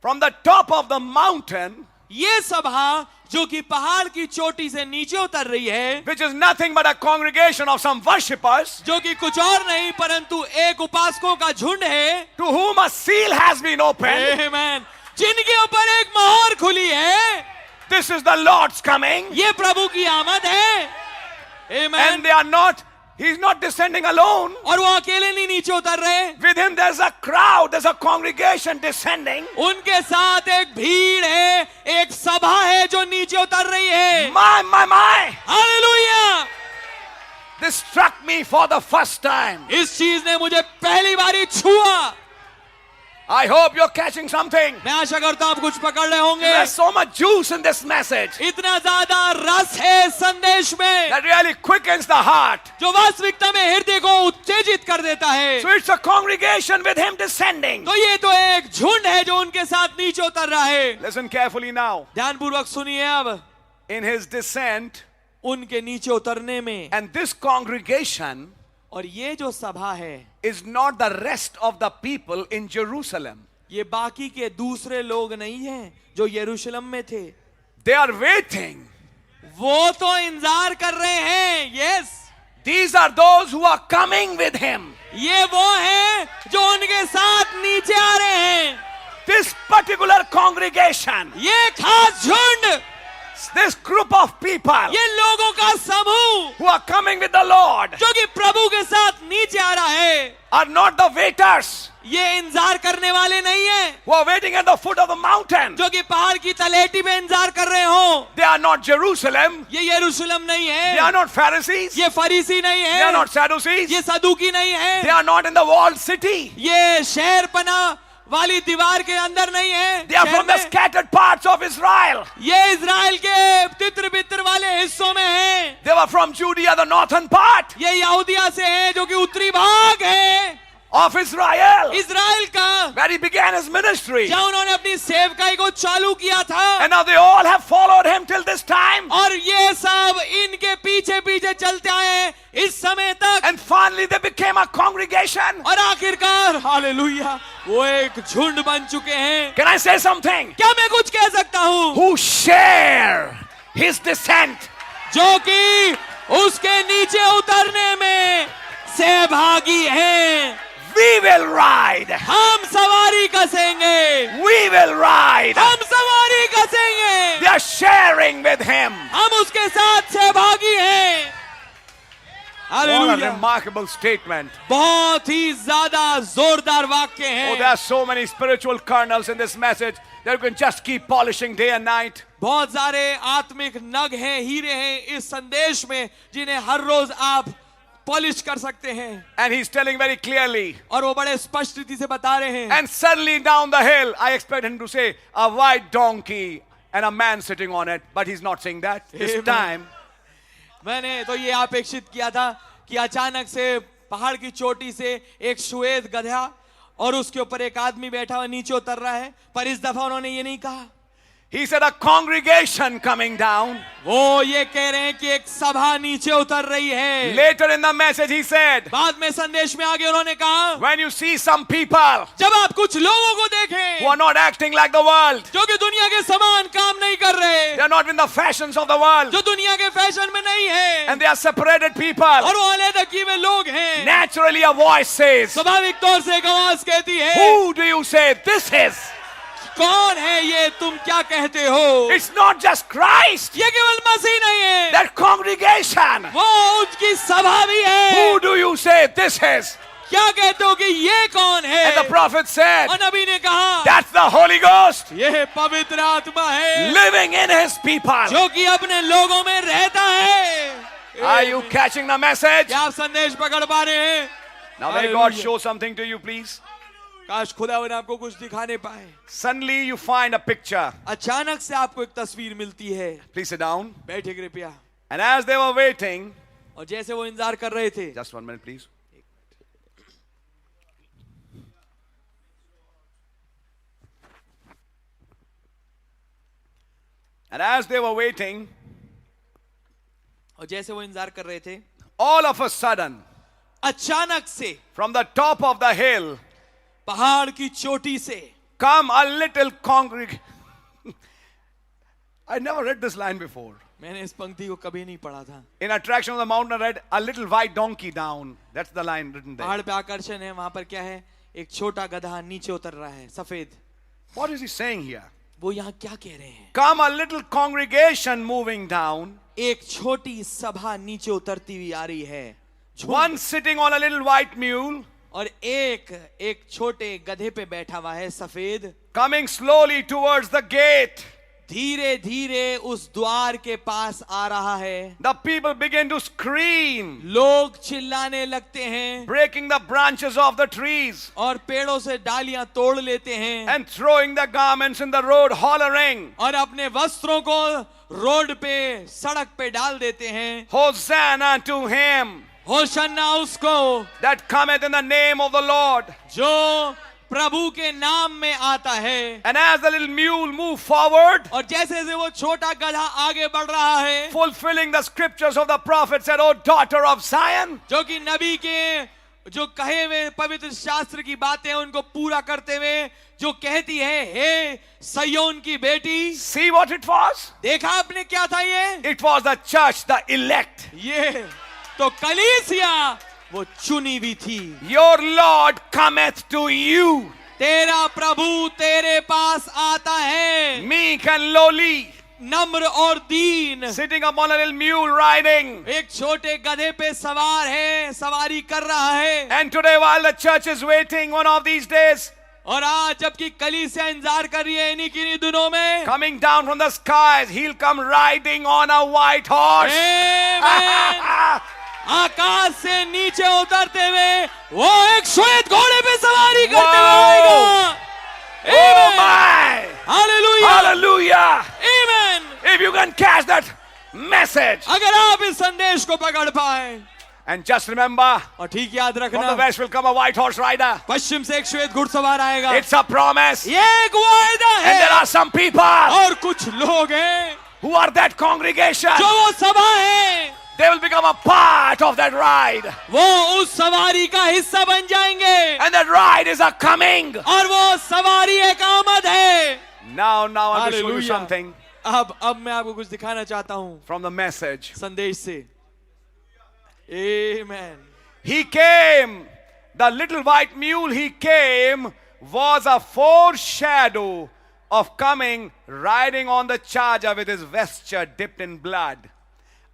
from the top of the mountain, ये सभा जो कि पहाड़ की चोटी से नीचे उतर रही है, which is nothing but a congregation of some worshippers, जो कि कुछ और नहीं परंतु एक उपासकों का झुंड है, to whom a seal has been opened. आमेन, जिनके ऊपर एक मोहर खुली है। This is the Lord's coming. ये प्रभु की आमद है। आमेन। And they are not, he's not descending alone. और वो अकेले नहीं नीचे उतर रहे। With him there's a crowd, there's a congregation descending. उनके साथ एक भीड़ है, एक सभा है जो नीचे उतर रही है। My. Hallelujah. This struck me for the first time. इस चीज ने मुझे पहली बार छुआ। I hope you're catching something. मैं आशा करता हूं आप कुछ पकड़ रहे होंगे। There's so much juice in this message इतना ज्यादा रस है संदेश में that really quickens the heart. जो वास्तविकता में हृदय को उत्तेजित कर देता है। So it's a congregation with him descending. तो ये तो एक झुंड है जो उनके साथ नीचे उतर रहा है। Listen carefully now. ध्यानपूर्वक सुनिए अब। In his descent, उनके नीचे उतरने में, and this congregation और ये जो सभा है is not the rest of the people in Jerusalem. ये बाकी के दूसरे लोग नहीं हैं जो यरूशलेम में थे। They are waiting. वो तो इंतजार कर रहे हैं। Yes, These are those who are coming with him. ये वो हैं जो उनके साथ नीचे आ रहे हैं। This particular congregation, ये खास झुंड, this group of people ये लोगों का समूह who are coming with the Lord जो कि प्रभु के साथ नीचे आ रहा है, are not the waiters ये इंतजार करने वाले नहीं है who are waiting at the foot of the mountain. जो कि पहाड़ की तलहटी पे इंतजार कर रहे हो। They are not Jerusalem. ये यरूशलेम नहीं They are है, not Pharisees. ये फरीसी नहीं They are है, not Sadducees. ये सदूकी नहीं They है, are not in the walled city. ये शहर पना वाली दीवार के अंदर नहीं है। They are शहर from the में। scattered parts of Israel. ये इजराइल के तित्र बित्र वाले हिस्सों में है। They were from Judea, the northern part ये यहूदिया से है जो कि उत्तरी भाग है of Israel, इजराइल का, where he began his ministry. जहाँ उन्होंने अपनी सेवकाई को चालू किया था। And now they all have followed him till this time. और ये सब इनके पीछे पीछे चलते आए हैं इस समय तक। And finally they became a congregation. और आखिरकार हालेलुया वो एक झुंड बन चुके हैं। Can I say something? क्या मैं कुछ कह सकता हूँ? Who share his descent. जो कि उसके नीचे उतरने में सहभागी हैं। We will ride. हम सवारी कसेंगे, We will ride. हम सवारी कसेंगे, They are sharing with him. हम उसके साथ सहभागी हैं। What a hallelujah. remarkable statement. बहुत ही ज्यादा जोरदार वाक्य Oh, there है। are so many spiritual kernels in this message that you can just keep polishing day and night. बहुत सारे आत्मिक नग हैं, हीरे हैं इस संदेश में जिन्हें हर रोज आप पॉलिश कर सकते हैं। And he's telling very clearly. और वो बड़े स्पष्ट रीति से बता रहे हैं। And suddenly down the hill, I expect him to say, a white donkey and a man sitting on it. But he's not saying that. This Amen. time, मैंने तो ये अपेक्षित किया था कि अचानक से पहाड़ की चोटी से एक श्वेत गधा और उसके ऊपर एक आदमी बैठा हुआ नीचे उतर रहा है, पर इस दफा उन्होंने ये नहीं कहा। he said a congregation coming down. वो ये कह रहे हैं कि एक सभा नीचे उतर रही है। Later in the message, he said, बाद में संदेश में आगे उन्होंने कहा, when you see some people जब आप कुछ लोगों को देखें who are not acting like the world, जो कि दुनिया के समान काम नहीं कर रहे, they are not in the fashions of the world, जो दुनिया के फैशन में नहीं है, and they are separated people, और वो अलग में लोग हैं, naturally a voice says, स्वाभाविक तौर से एक आवाज कहती है, who do you say this is? कौन है ये, तुम क्या कहते हो? It's not just Christ, ये केवल मसीह नहीं है, that congregation. वो उसकी सभा भी है। Who do you say this is? क्या कहते हो कि ये कौन है? And the prophet said, और नबी ने कहा, that's the Holy Ghost ये पवित्र आत्मा है living in his people. जो कि अपने लोगों में रहता है। Are you catching the message? क्या आप संदेश पकड़ पा रहे हैं? Now may God Hallelujah. show something to you, please. काश खुदावन आपको कुछ दिखाने पाए। Suddenly you find a picture. अचानक से आपको एक तस्वीर मिलती है। Please sit down. बैठे कृपया। And as they were waiting, और जैसे वो इंतजार कर रहे थे, just 1 minute, please. And as they were waiting, और जैसे वो इंतजार कर रहे थे, all of a sudden, अचानक से from the top of the hill, पहाड़ की चोटी से come a little congregation. I never read this line before. मैंने इस पंक्ति को कभी नहीं पढ़ा था। In Attraction of the Mountain, I read a little white donkey down. That's the line written there. पहाड़ पे आकर्षण है, वहां पर क्या है? एक छोटा गधा नीचे उतर रहा है, सफेद। What is he saying here? वो यहाँ क्या कह रहे हैं? Come a little congregation moving down. एक छोटी सभा नीचे उतरती हुई आ रही है। One sitting on a little white mule, और एक छोटे गधे पे बैठा हुआ है, सफेद, coming slowly towards the gate. धीरे धीरे उस द्वार के पास आ रहा है। The people begin to scream, लोग चिल्लाने लगते हैं breaking the branches of the trees और पेड़ों से डालियां तोड़ लेते हैं and throwing the garments in the road, hollering, और अपने वस्त्रों को रोड पे, सड़क पे डाल देते हैं। Hosanna to him होशन्ना उसको that cometh in the name of the Lord. जो प्रभु के नाम में आता है। And as the little mule moved forward, और जैसे जैसे वो छोटा गधा आगे बढ़ रहा है, fulfilling the scriptures of the prophet, said, "O daughter of Zion," जो कि नबी के जो कहे हुए पवित्र शास्त्र की बातें उनको पूरा करते हुए जो कहती है, हे सयोन की बेटी। see what it was? देखा आपने क्या था ये? It was the church, the elect. ये तो कलीसिया वो चुनी हुई थी। Your Lord cometh to you, तेरा प्रभु तेरे पास आता है, meek and lowly, नम्र और दीन, sitting upon a little mule riding. एक छोटे गधे पे सवार है, सवारी कर रहा है। And today, while the church is waiting, one of these days, और आज जबकि कलीसिया इंतजार कर रही है इन्हीं किन्हीं दिनों में, coming down from the skies, he'll come riding on a white horse. आमेन। आकाश से नीचे उतरते हुए वो एक श्वेत घोड़े पे सवारी करते हुए आएगा। Oh my! Hallelujah, Hallelujah! Amen. If you can catch that message. अगर आप इस संदेश को पकड़ पाए, And just remember, और ठीक याद from the रखना, west will come a white horse rider. पश्चिम से एक श्वेत घुड़सवार आएगा। It's a promise. ये एक वायदा And there है। are some people और कुछ लोग हैं who are that congregation. जो वो सभा है, They will become a part of that ride. वो उस सवारी का हिस्सा बन जाएंगे। And that ride is a coming. और वो सवारी एक आमद है। Now I want to show you Hallelujah. something अब मैं आपको कुछ दिखाना चाहता हूँ from the message. संदेश से। आमेन। He came, the little white mule he came was a foreshadow of coming riding on the charger with his vesture dipped in blood.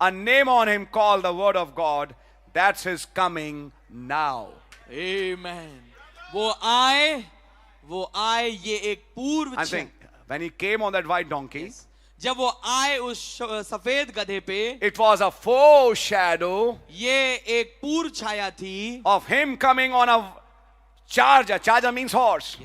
A name on him called the word of God. That's his coming now. आमेन। वो आए ये एक पूर्व I think when he came on that white donkey, जब वो आए उस सफेद गधे पे, it was a foreshadow ये एक पूर्व छाया थी of him coming on a charger. Charger means horse.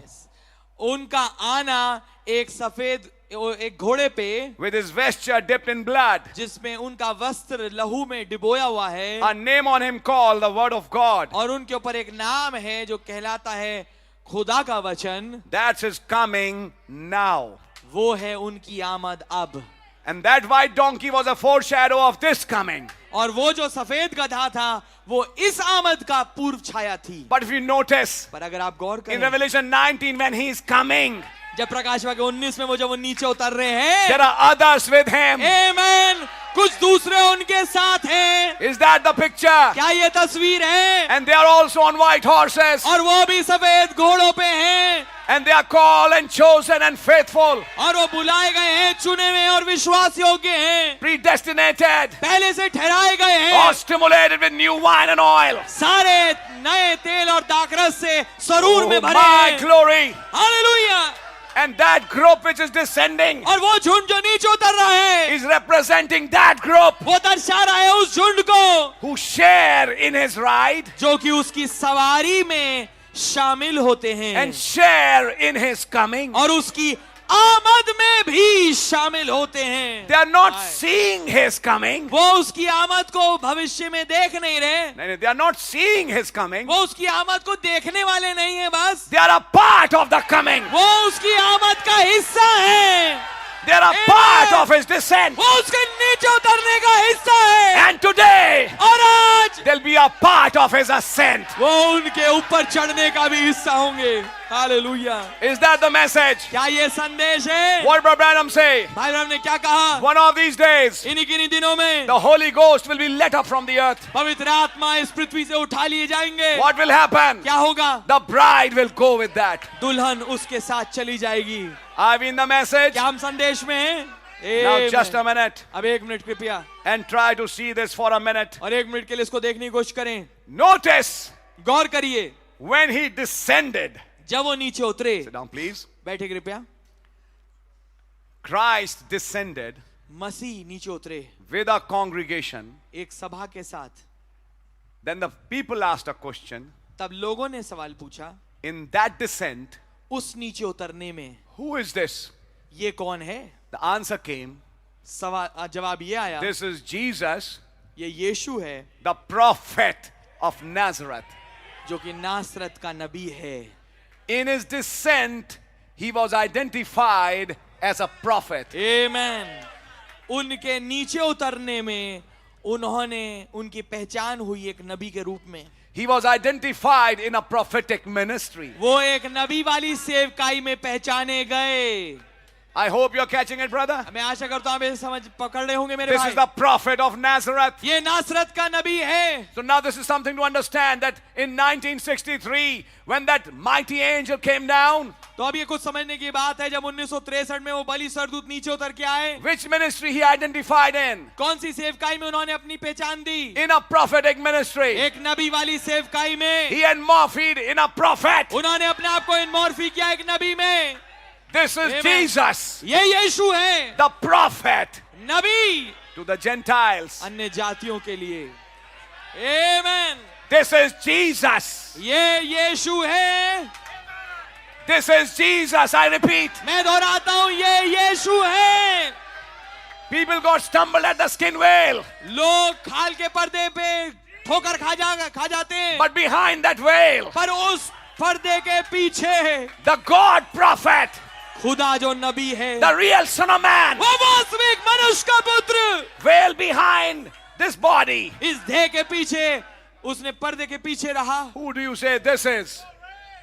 उनका आना एक सफेद एक घोड़े पे, With his vesture dipped in blood. जिसमें उनका वस्त्र लहू में डिबोया हुआ है, A name on him called the word of God. और उनके ऊपर एक नाम है जो कहलाता है खुदा का वचन। That's his coming now. वो है उनकी आमद अब। And that white donkey was a foreshadow of this coming. और वो जो सफेद गधा था वो इस आमद का पूर्व छाया थी। But if you notice, पर अगर आप गौर in करें, Revelation 19, when he is coming, जब प्रकाश वाक्य 19 में वो जब वो नीचे उतर रहे हैं, there are others with him. आमेन, कुछ दूसरे उनके साथ हैं। Is that the picture? क्या ये तस्वीर है? And they are also on white horses. और वो भी सफेद घोड़ों पे हैं, And they are called and chosen and faithful, और वो बुलाए गए हैं, चुने हुए और विश्वास योग्य हैं, predestinated, पहले से ठहराए गए or हैं, stimulated with new wine and oil. सारे नए तेल और दाखरस से सरूर में Oh भरे my हैं। glory. Hallelujah. And that group which is descending और वो झुंड जो नीचे उतर रहा है, is representing that group वो दर्शा रहा है उस झुंड को who share in his ride जो कि उसकी सवारी में शामिल होते हैं and share in his coming. और उसकी आमद में भी शामिल होते हैं। They are not seeing his coming. वो उसकी आमद को भविष्य में देख नहीं रहे, They are not seeing his coming. वो उसकी आमद को देखने वाले नहीं है, बस They are a part of the coming. वो उसकी आमद का हिस्सा है, They are a part of his descent. वो उसके नीचे उतरने का हिस्सा है। And today, और आज they'll be a part of his ascent. वो उनके ऊपर चढ़ने का भी हिस्सा होंगे। Hallelujah. Is that the message? क्या ये संदेश है? What did Brother Branham say? भाई ब्रह्म ने क्या कहा? One of these days, इन्हीं किन्हीं दिनों में the Holy Ghost will be let up from the earth. पवित्र आत्मा इस पृथ्वी से उठा लिए जाएंगे। What will happen? क्या होगा? The bride will go with that. दुल्हन उसके साथ चली जाएगी। Are we in the message? क्या हम संदेश में हैं? Now just a Amen. minute अब एक मिनट कृपया, and try to see this for a minute. और एक मिनट के लिए इसको देखने की कोशिश करें। Notice गौर करिए, when he descended. जब वो नीचे उतरे, Sit down, please. बैठे कृपया। Christ descended मसीह नीचे उतरे with a congregation, एक सभा के साथ, then the people asked a question. तब लोगों ने सवाल पूछा, In that descent, उस नीचे उतरने में who is this? ये कौन है? The answer came, सवाल जवाब ये आया, this is Jesus, ये यीशु है the prophet of Nazareth. जो कि नासरत का नबी है। In his descent, he was identified as a prophet. आमेन। उनके नीचे उतरने में उन्होंने उनकी पहचान हुई एक नबी के रूप में। He was identified in a prophetic ministry. वो एक नबी वाली सेवकाई में पहचाने गए। I hope you're catching it, brother. मैं आशा करता हूं आप इसे समझ पकड़ रहे होंगे मेरे This भाई। is the prophet of Nazareth. ये नासरत का नबी है। So now this is something to understand, that in 1963, when that mighty angel came down, तो अब ये कुछ समझने की बात है, जब 1963 में वो बलि सरदूत नीचे उतर के आए, which ministry he identified in? कौन सी सेवकाई में उन्होंने अपनी पहचान दी? In a prophetic ministry. एक नबी वाली सेवकाई में। He enmorphed in a prophet. उन्होंने अपने आप को इनमॉर्फी किया एक नबी में। This is Amen. Jesus, ये यीशु है, the prophet Nabi to the Gentiles. अन्य जातियों के लिए। आमेन। This is Jesus. ये यीशु है। This is Jesus, I repeat. मैं दोहराता हूं, ये यीशु है। People got stumbled at the skin veil, लोग खाल के पर्दे पे ठोकर खा जाते हैं, but behind that veil, पर उस पर्दे के पीछे the God prophet, खुदा जो नबी है, the real Son of Man, वो वास्तविक मनुष्य का पुत्र, veil behind this body. इस देह के पीछे, उसने पर्दे के पीछे रहा। Who do you say this is?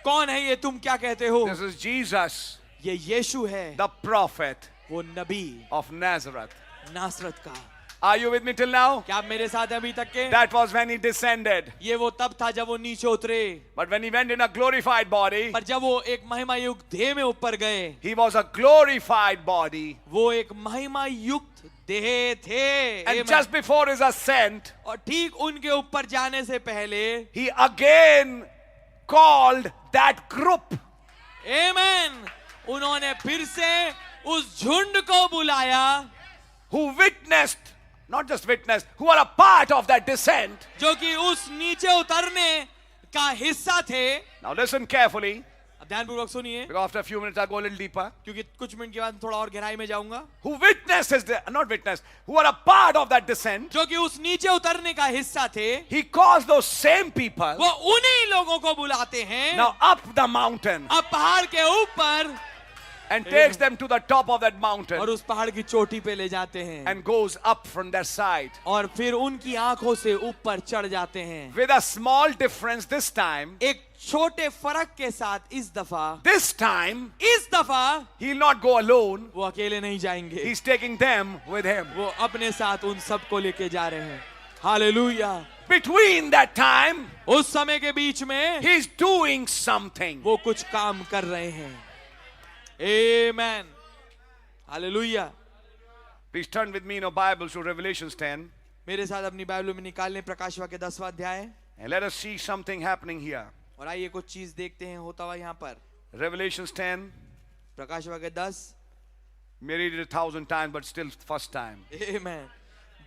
कौन है ये, तुम क्या कहते हो? This is Jesus, ये यीशु है, the prophet वो नबी of Nazareth. नासरत का। Are you with me till now? क्या आप मेरे साथ हैं अभी तक के? That was when he descended. ये वो तब था जब वो नीचे उतरे, But when he went in a glorified body, पर जब वो एक महिमा युक्त देह में ऊपर गए, he was a glorified body. वो एक महिमा युक्त देह थे। And Amen. just before his ascent, और ठीक उनके ऊपर जाने से पहले, he again called that group. आमेन, उन्होंने फिर से उस झुंड को बुलाया, Who witnessed, not just witnessed, who are a part of that descent. जो कि उस नीचे उतरने का हिस्सा थे। Now listen carefully, अब ध्यानपूर्वक सुनिए, because after a few minutes I'll go a little deeper. क्योंकि कुछ मिनट के बाद थोड़ा और गहराई में जाऊंगा। Who witnessed his, not witnessed, who are a part of that descent. जो कि उस नीचे उतरने का हिस्सा थे, He calls those same people वो उन्हीं लोगों को बुलाते हैं now up the mountain अब पहाड़ के ऊपर, and takes them to the top of that और mountain उस पहाड़ की चोटी पे ले जाते हैं, and goes up from their side. और फिर उनकी आंखों से ऊपर चढ़ जाते हैं। With a small difference this time. एक छोटे फर्क के साथ This time, इस दफा he'll not go alone. वो अकेले नहीं जाएंगे, He's taking them with him. वो अपने साथ उन सबको लेके जा रहे हैं। हालेलुया। Between that time, उस समय के बीच में he's doing something. वो कुछ काम कर रहे हैं। आमेन, hallelujah. Please turn with me in your Bibles to Revelations 10 मेरे साथ अपनी बाइबल में निकाल लें प्रकाश वाक्य 10वां अध्याय, and let us see something happening here. और आइए कुछ चीज देखते हैं होता हुआ यहाँ पर। Revelations 10, प्रकाश वाक्य 10, may read it 1,000 times, but still first time. आमेन।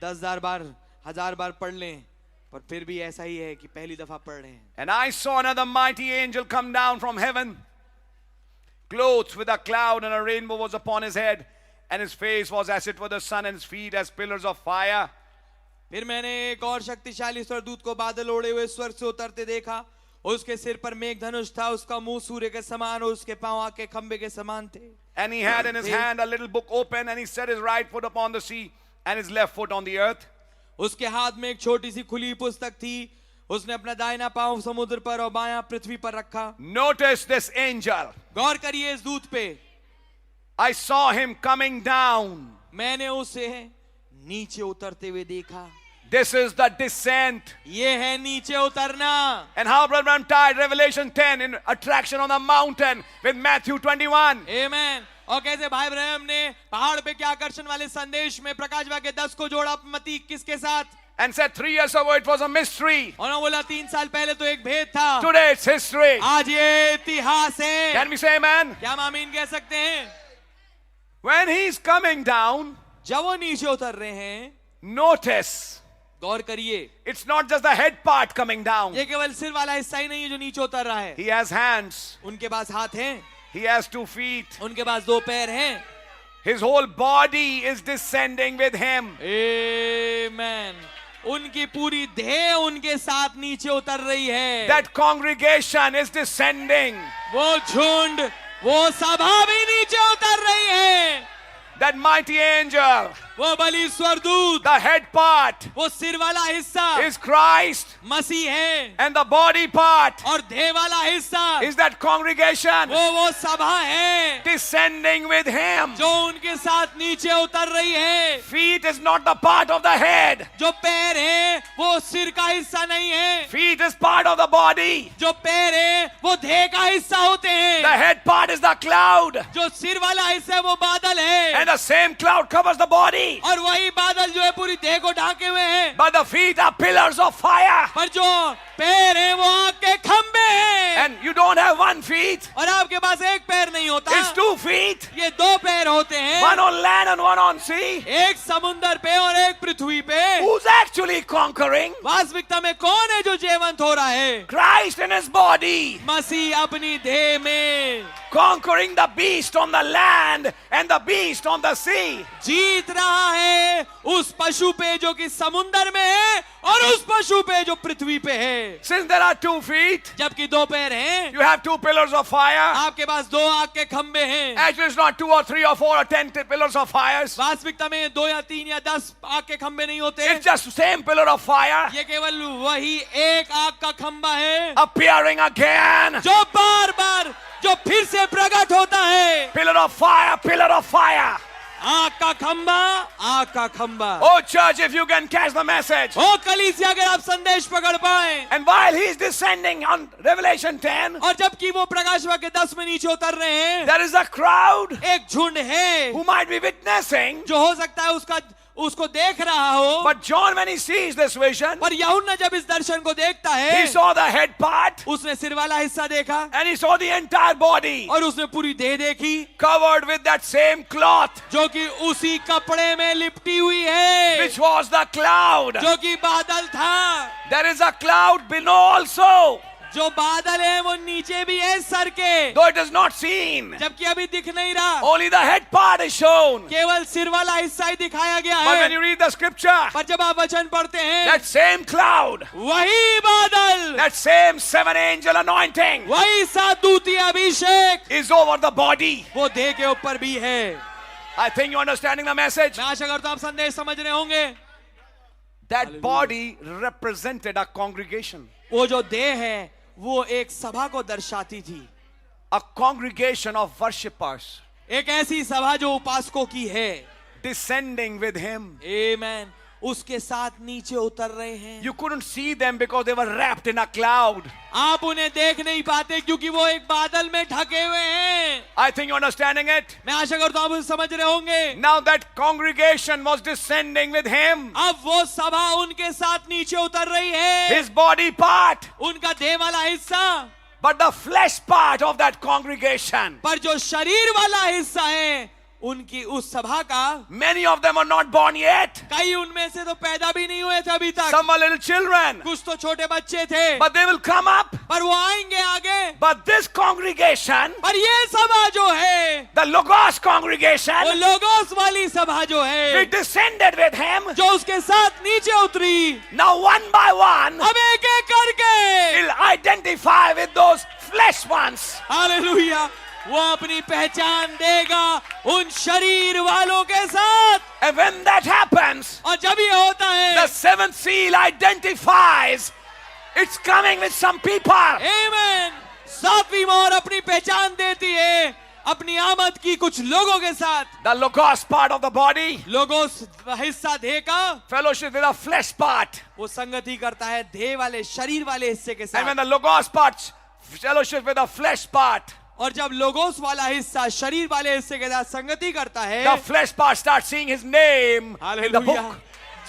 10,000 बार, 1000 बार पढ़ लें, पर फिर भी ऐसा ही है कि पहली दफा पढ़ रहे हैं। And I saw another mighty angel come down from heaven, clothed with a cloud, and a rainbow was upon his head, and his face was as it were the sun, and his feet as pillars of fire. फिर मैंने एक और शक्तिशाली स्वर्गदूत को बादल ओढ़े हुए स्वर्ग से उतरते देखा, और उसके सिर पर मेघ धनुष था, उसका मुंह सूर्य के समान और उसके पांव आग के खंबे के समान थे। And he had in his hand a little book open, and he set his right foot upon the sea, and his left foot on the earth. उसके हाथ में एक छोटी सी खुली पुस्तक थी, उसने अपना दाहिना पांव समुद्र पर और बायां पृथ्वी पर रखा। Notice this angel. गौर करिए इस दूत पे। I saw him coming down. मैंने उसे नीचे उतरते हुए देखा। This is the descent. ये है नीचे उतरना। And how Brother Branham tied Revelation 10 in attraction on the mountain with Matthew 21. आमेन। और कैसे भाई ब्रह्म ने पहाड़ पे क्या आकर्षण वाले संदेश में प्रकाश वाक्य 10 को जोड़ा मत्ती 21 के साथ, And said 3 years ago it was a mystery. और उन्होंने बोला 3 साल पहले तो एक भेद था, Today it's history. आज ये इतिहास है। Can we say amen? क्या हम आमीन कह सकते हैं? When he's coming down, जब वो नीचे उतर रहे हैं, notice, गौर करिए, it's not just the head part coming down. ये केवल सिर वाला हिस्सा ही नहीं है जो नीचे उतर रहा है. He has hands. उनके पास हाथ हैं, He has 2 feet. उनके पास 2 पैर हैं. His whole body is descending with him. आमेन. उनकी पूरी देह उनके साथ नीचे उतर रही है. That congregation is descending. वो झुंड, वो सभा भी नीचे उतर रही है. That mighty angel, वो बलि स्वरदूत, the head part वो सिर वाला हिस्सा is Christ, मसीह है, and the body part और देह वाला हिस्सा is that congregation वो सभा है descending with him. जो उनके साथ नीचे उतर रही है. Feet is not the part of the head. जो पैर है वो सिर का हिस्सा नहीं है. Feet is part of the body. जो पैर है वो देह का हिस्सा होते The हैं. head part is the cloud. जो सिर वाला हिस्सा है वो बादल है, And the same cloud covers the body. और वही बादल जो है पूरी देह को ढाके हुए हैं. But the feet are pillars of fire. पर जो पैर है वो आग के खंबे हैं. And you don't have 1 feet. और आपके पास एक पैर नहीं होता, It's 2 feet. ये 2 पैर होते हैं. One on land and one on sea. एक समुंदर पे और एक पृथ्वी पे. Who's actually conquering? वास्तविकता में कौन है जो जयवंत हो रहा है? Christ in his body. मसीह अपनी देह में Conquering the beast on the land and the beast on the sea. जीत रहा है उस पशु पे जो कि समुंदर में है और उस पशु पे जो पृथ्वी पे है. Since there are 2 feet, जबकि 2 पैर हैं, you have 2 pillars of fire. आपके पास 2 आग के खंबे हैं. Actually, it's not 2 or 3 or 4 or 10 pillars of fires. वास्तविकता में 2 या 3 या 10 आग के खंबे नहीं होते. It's just the same pillar of fire ये केवल वही एक आग का खंबा है appearing again. जो बार बार जो फिर से प्रकट होता है. Pillar of fire, pillar of fire. आग का खंबा, आग का खंबा. Oh, church, if you can catch the message. ओ कलीसिया, अगर आप संदेश पकड़ पाए. And while he's descending on Revelation 10, और जबकि वो प्रकाश वाक्य 10 में नीचे उतर रहे हैं, there is a crowd एक झुंड है who might be witnessing. जो हो सकता है उसको देख रहा हो. But John, when he sees this vision, पर यूहन्ना जब इस दर्शन को देखता he है, saw the head part उसने सिर वाला हिस्सा देखा and he saw the entire body और उसने पूरी देह देखी covered with that same cloth, जो कि उसी कपड़े में लिपटी हुई है, which was the cloud. जो कि बादल था. There is a cloud below also, जो बादल है वो नीचे भी है सर के, though it is not seen. जबकि अभी दिख नहीं रहा. Only the head part is shown. केवल सिर वाला हिस्सा ही दिखाया गया But when है. you read the scripture, पर जब आप वचन पढ़ते हैं, that same cloud, वही बादल, that same 7 angel anointing वही 7 दूती अभिषेक is over the body. वो देह के ऊपर भी है. I think you're understanding the message. मैं आशा करता हूं आप संदेश समझ रहे होंगे. That body represented a congregation. वो जो देह है वो एक सभा को दर्शाती थी. A congregation of worshippers एक ऐसी सभा जो उपासकों की है. descending with him. आमेन. उसके साथ नीचे उतर रहे हैं. You couldn't see them because they were wrapped in a cloud. आप उन्हें देख नहीं पाते क्योंकि वो एक बादल में ढके हुए हैं. I think you're understanding it. मैं आशा करता हूं आप उसे समझ रहे होंगे. Now that congregation was descending with him. अब वो सभा उनके साथ नीचे उतर रही है. His body part. उनका देह वाला हिस्सा. But the flesh part of that congregation, पर जो शरीर वाला हिस्सा है उनकी उस सभा का, many of them are not born yet. कई उनमें से तो पैदा भी नहीं हुए थे अभी तक. Some are little children. कुछ तो छोटे बच्चे थे. But they will come up. पर वो आएंगे आगे. But this congregation, पर ये सभा जो है, the Logos वो congregation, लोगोस वाली सभा जो we है, descended with him. जो उसके साथ नीचे उतरी, Now one by one, अब एक एक करके, he'll identify with those flesh ones. Hallelujah, वो अपनी पहचान देगा उन शरीर वालों के साथ. And when that happens, और जब ये होता the है, 7th seal identifies it's coming with some people. आमेन, 7वीं मोहर अपनी पहचान देती है अपनी आमद की कुछ लोगों के साथ. The Logos part of the body, logos हिस्सा देह का, fellowship with the flesh part. वो संगति करता है देह वाले शरीर वाले हिस्से के And when साथ. the Logos part, fellowship with the flesh part, और जब लोगोस वाला हिस्सा शरीर वाले हिस्से के साथ संगति करता है, the flesh part starts seeing his name in the hallelujah, book.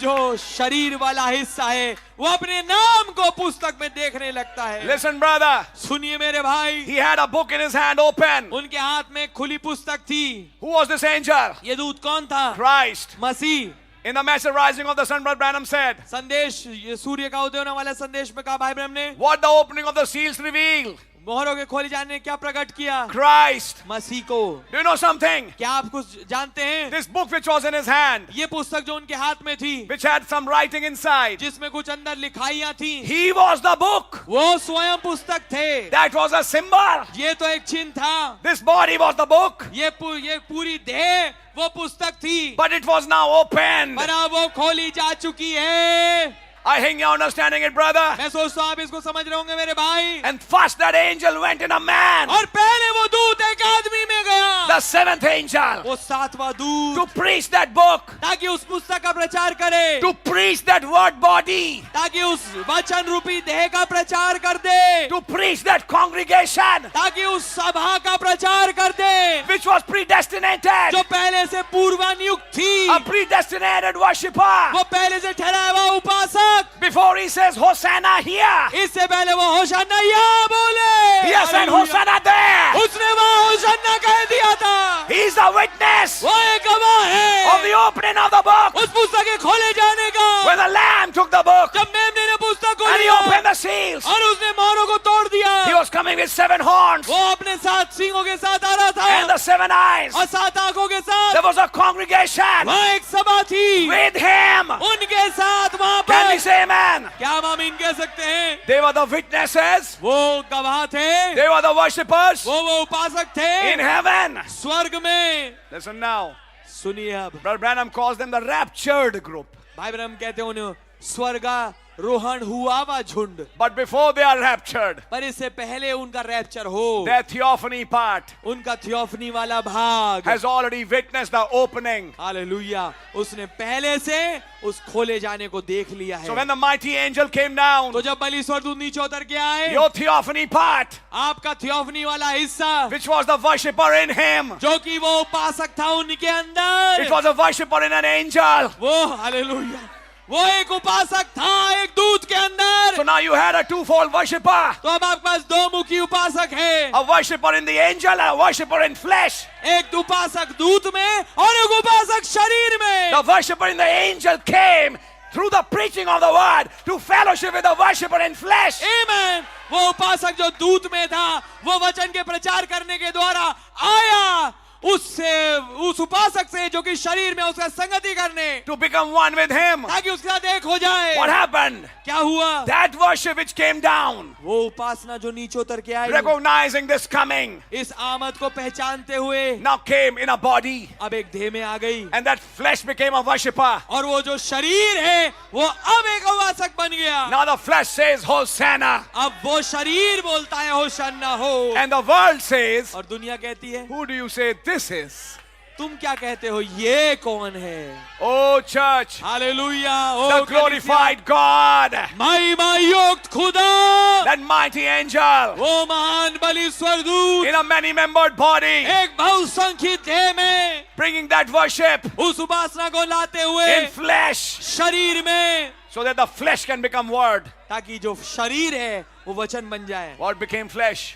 जो शरीर वाला हिस्सा है वो अपने नाम को पुस्तक में देखने लगता है। Listen, brother. सुनिए मेरे भाई, He had a book in his hand open. उनके हाथ में खुली पुस्तक थी। Who was this angel? ये दूत कौन था? Christ. Masih. In the message rising of the sun, Brother Branham said, संदेश, ये सूर्य का उदय होने वाला संदेश में कहा भाई ब्रह्म ने, what the opening of the seals reveal? मोहरों के खोले जाने ने क्या प्रकट किया? Christ. मसीह को। Do you know something? क्या आप कुछ जानते हैं? This book which was in his hand, ये पुस्तक जो उनके हाथ में थी, which had some writing inside, जिसमें कुछ अंदर लिखाइयां थी, he was the book. वो स्वयं पुस्तक थे। That was a symbol. ये तो एक चिन्ह था। This body was the book, ये पूरी देह वो पुस्तक थी, but it was now opened. पर अब वो खोली जा चुकी है। I think you're understanding it, brother. मैं सोचता हूँ आप इसको समझ रहे होंगे मेरे भाई। And first that angel went in a man, और पहले वो दूत एक आदमी में गया, the seventh angel, वो सातवां दूत, to preach that book, ताकि उस पुस्तक का प्रचार करे, to preach that word body, ताकि उस वचन रूपी देह का प्रचार कर दे, to preach that congregation, ताकि उस सभा का प्रचार कर दे, which was predestinated, जो पहले से पूर्वानियुक्त थी, a predestinated worshipper. वो पहले से ठहराया हुआ उपासक। Before he says Hosanna here, इससे पहले वो होशाना यहाँ बोले, he has said Hosanna there. उसने वहाँ होशाना कह दिया था। He is a witness वो एक गवाह है of the opening of the book. उस पुस्तक के खोले जाने का। When the Lamb took the book जब मेमने ने पुस्तक को and he लिया opened the seals, और उसने मोहरों को तोड़ दिया, he was coming with 7 horns वो अपने 7 सींगों के साथ आ रहा and था the 7 eyes. और 7 आंखों के साथ। There was a congregation वहाँ एक सभा थी with him. उनके साथ वहाँ Can we पर। say amen? क्या हम आमीन कह सकते हैं? They were the witnesses. वो गवाह थे, They were the worshippers वो उपासक थे in heaven. स्वर्ग में। Listen now. सुनिए अब, Brother Branham calls them the raptured group. भाई ब्रह्म कहते हैं उन्हें स्वर्गारोहण हुआ वा झुंड। But before they are raptured, पर इससे पहले उनका रैप्चर हो, their theophany part उनका थियोफनी वाला भाग, has already witnessed the opening. Hallelujah, उसने पहले से उस खोले जाने को देख लिया So है। when the mighty angel came down, तो जब बलि स्वर्गदूत नीचे उतर के आए, your theophany part, आपका थियोफनी वाला हिस्सा, which was the worshipper in him, जो कि वो उपासक था उनके अंदर, it was a worshipper in an angel. वो हालेलुया, वो एक उपासक था एक दूत के अंदर। So now you had a twofold worshipper, तो अब आपके पास दो मुखी उपासक है, a worshipper in the angel and a worshipper in flesh. एक उपासक दूत में और एक उपासक शरीर में। The worshipper in the angel came through the preaching of the word to fellowship with the worshipper in flesh. आमेन। वो उपासक जो दूत में था, वो वचन के प्रचार करने के द्वारा आया उस उपासक से जो कि शरीर में उसका संगति करने, To become one with him. ताकि उसके साथ एक हो जाए। What happened? क्या हुआ? That worship which came down, वो उपासना जो नीचे उतर के आई, recognizing this coming, इस आमद को पहचानते हुए now came in a body, अब एक देह में आ गई, and that flesh became a worshipper. और वो जो शरीर है वो अब एक उपासक बन गया। Now the flesh says Hosanna, अब वो शरीर बोलता है होशाना हो, and the world says, और दुनिया कहती है who do you say this is? तुम क्या कहते हो, ये कौन है? Oh church, hallelujah, the glorified God, महिमा युक्त खुदा, that mighty angel वो महान बलि स्वर्गदूत in a many-membered body, एक बहुसंख्यित देह में bringing that worship उस उपासना को लाते हुए in flesh, शरीर में, so that the flesh can become word. ताकि जो शरीर है वो वचन बन जाए। What became flesh?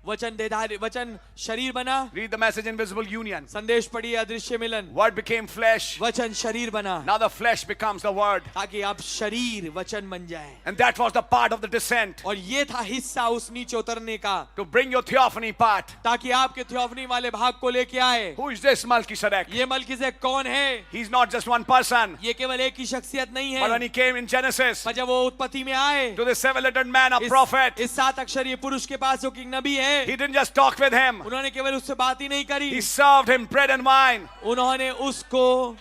वचन देधारी, वचन शरीर बना। Read the message Invisible Union. संदेश पढ़िए अदृश्य मिलन, What became flesh? वचन शरीर बना, Now the flesh becomes the word. ताकि अब शरीर वचन बन जाए। And that was the part of the descent, और ये था हिस्सा उस नीचे उतरने का, to bring your theophany part. ताकि आपके थियोफनी वाले भाग को लेके आए। Who is this Melchizedek? ये मलकीसेदेक कौन है? He's not just one person. ये केवल एक ही शख्सियत नहीं But when है। he came in Genesis पर जब वो उत्पत्ति में आए, to the 7-lettered man, a prophet, इस 7 अक्षरीय पुरुष के पास जो कि नबी है, he didn't just talk with him. उन्होंने केवल उससे बात ही नहीं करी, He served him bread and wine. उन्होंने उसको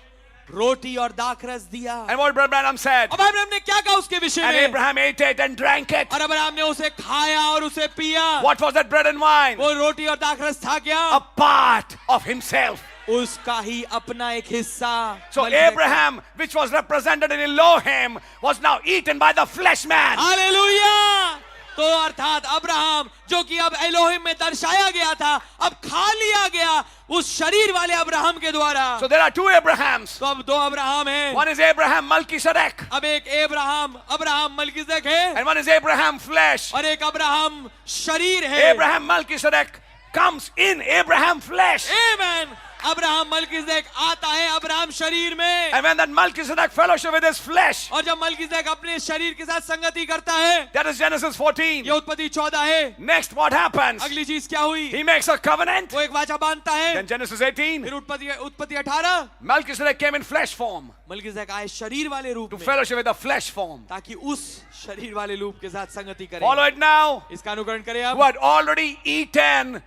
रोटी और दाखरस दिया। And what Brother Branham said, अब अब्राहम ने क्या कहा उसके विषय and में? Abraham ate it and drank it. और अब्राहम ने उसे खाया और उसे पिया। What was that bread and wine? वो रोटी और दाखरस था क्या? A part of himself. उसका ही अपना एक हिस्सा। So Abraham, which was represented in Elohim, was now eaten by the flesh man. Hallelujah. तो अर्थात अब्राहम जो कि अब एलोहिम में दर्शाया गया था, अब खा लिया गया उस शरीर वाले अब्राहम के द्वारा। So there are two Abrahams. तो अब दो अब्राहम हैं। One is Abraham Melchizedek, अब एक अब्राहम मलकीसेदेक है, and one is Abraham flesh. और एक अब्राहम शरीर है। Abraham Melchizedek comes in Abraham flesh. Amen. Abraham Melchizedek आता है अब्राहम शरीर में, And when that Melchizedek fellowship with his flesh, और जब मलकीसेदेक अपने शरीर के साथ संगति करता है, that is Genesis 14. ये उत्पत्ति 14 है। Next, what happens? अगली चीज क्या हुई? He makes a covenant. वो एक वाचा बांधता है। Then Genesis 18. फिर उत्पत्ति 18, Melchizedek came in flesh form Melchizedek आए शरीर वाले रूप to में, fellowship with the flesh form. ताकि उस शरीर वाले रूप के साथ संगति करे। Follow it now. इसका अनुकरण करें Who अब। had already eaten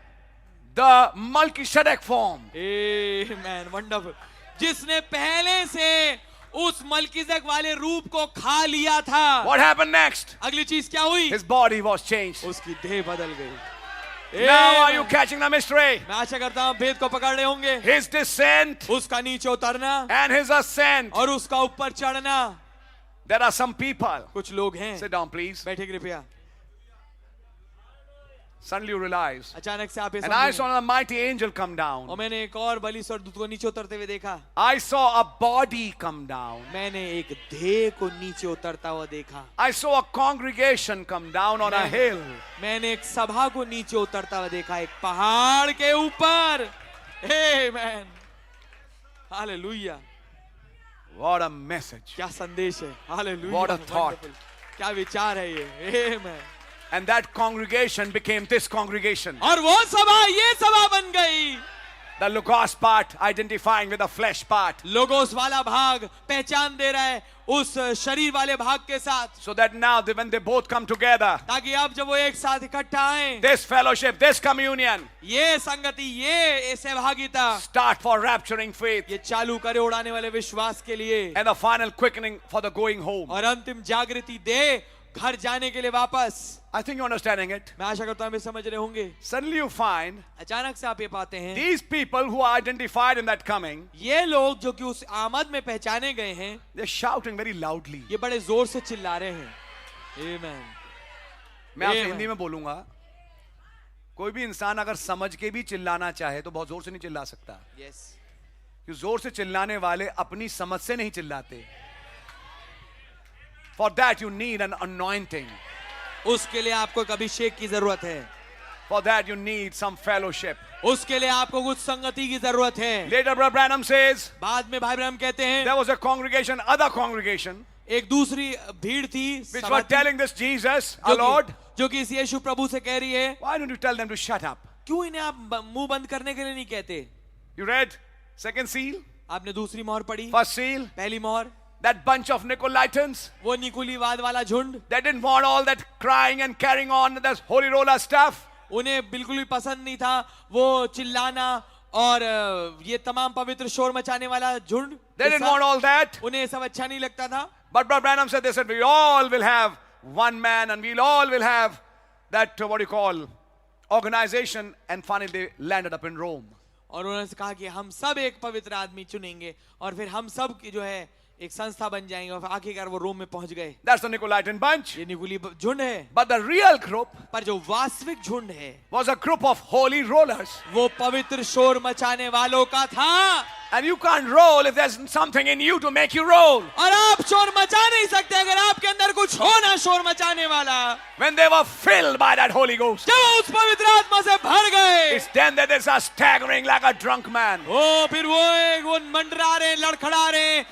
the Melchizedek form. Amen, wonderful. जिसने पहले से उस मलकीसेदेक वाले रूप को खा लिया था। What happened next? अगली चीज क्या हुई? His body was changed. उसकी देह बदल गई। Now are you amen. catching the mystery? मैं आशा करता हूं भेद को पकड़ रहे होंगे। His descent उसका नीचे उतरना and his ascent. और उसका ऊपर चढ़ना। There are some people. कुछ लोग हैं, Sit down, please. बैठे कृपया। Suddenly you realize. अचानक से आप ये And I समझेंगे। saw another mighty angel come down. और मैंने एक और बलि स्वर्गदूत को नीचे उतरते हुए देखा। I saw a body come down. मैंने एक देह को नीचे उतरता हुआ देखा। I saw a congregation come down on a hill. मैंने एक सभा को नीचे उतरता हुआ देखा, एक पहाड़ के ऊपर। आमेन, हालेलुया। What a message. क्या संदेश है। हालेलुया। What a thought. क्या विचार है ये। आमेन। And that congregation became this congregation. और वो सभा ये सभा बन गई। The Logos part identifying with the flesh part. Logos वाला भाग पहचान दे रहा है उस शरीर वाले भाग के साथ, So that now when they both come together, ताकि अब जब वो एक साथ इकट्ठा आए, this fellowship, this communion, ये संगति, ये सहभागिता start for rapturing faith ये चालू करे उड़ाने वाले विश्वास के लिए, and the final quickening for the going home. और अंतिम जागृति दे घर जाने के लिए वापस। I think you're understanding it. मैं आशा करता हूं आप समझ रहे होंगे। Suddenly you find अचानक से आप ये पाते हैं, these people who are identified in that coming, ये लोग जो कि उस आमद में पहचाने गए हैं, they're shouting very loudly. ये बड़े जोर से चिल्ला रहे हैं। आमेन। मैं आपसे Amen. हिंदी में बोलूंगा। कोई भी इंसान अगर समझ के भी चिल्लाना चाहे तो बहुत जोर से नहीं चिल्ला सकता, यस। क्योंकि जोर से चिल्लाने वाले अपनी समझ से नहीं चिल्लाते. For that you need an anointing. उसके लिए आपको एक अभिषेक की जरूरत है। For that you need some fellowship. उसके लिए आपको कुछ संगति की जरूरत है। Later Brother Branham says बाद में भाई ब्रह्म कहते हैं, there was a congregation, other congregation, एक दूसरी भीड़ थी which सभा were थी, telling this Jesus, our Lord, जो कि इस यीशु प्रभु से कह रही है, why don't you tell them to shut up? क्यों इन्हें आप मुंह बंद करने के लिए नहीं कहते? You read second seal, आपने दूसरी मोहर पढ़ी, first seal, पहली मोहर, that bunch of Nicolaitans, वो निकुलीवाद वाला झुंड, they didn't want all that crying and carrying on that holy roller stuff. उन्हें बिल्कुल भी पसंद नहीं था वो चिल्लाना और ये तमाम पवित्र शोर मचाने वाला झुंड। They didn't want all that. उन्हें सब अच्छा नहीं लगता था। But Brother Branham said, they said, we all will have one man and we'll all will have that, what do you call, organization. And finally they landed up in Rome. और उन्होंने कहा कि हम सब एक पवित्र आदमी चुनेंगे और फिर हम सब की जो है एक संस्था बन जाएंगे, और आखिरकार वो रोम में पहुंच गए। That's the Nicolaitan bunch. ये निकुली झुंड है, But the real group पर जो वास्तविक झुंड है was a group of holy rollers. वो पवित्र शोर मचाने वालों का था। And you can't roll if there's something in you to make you roll. और आप शोर मचा नहीं सकते अगर आपके अंदर कुछ हो ना शोर मचाने वाला। When they were filled by that Holy Ghost, जब वो उस पवित्र आत्मा से भर गए, it's then that they start staggering like a drunk man. ओ फिर वो मंडरा रहे, लड़खड़ा रहे,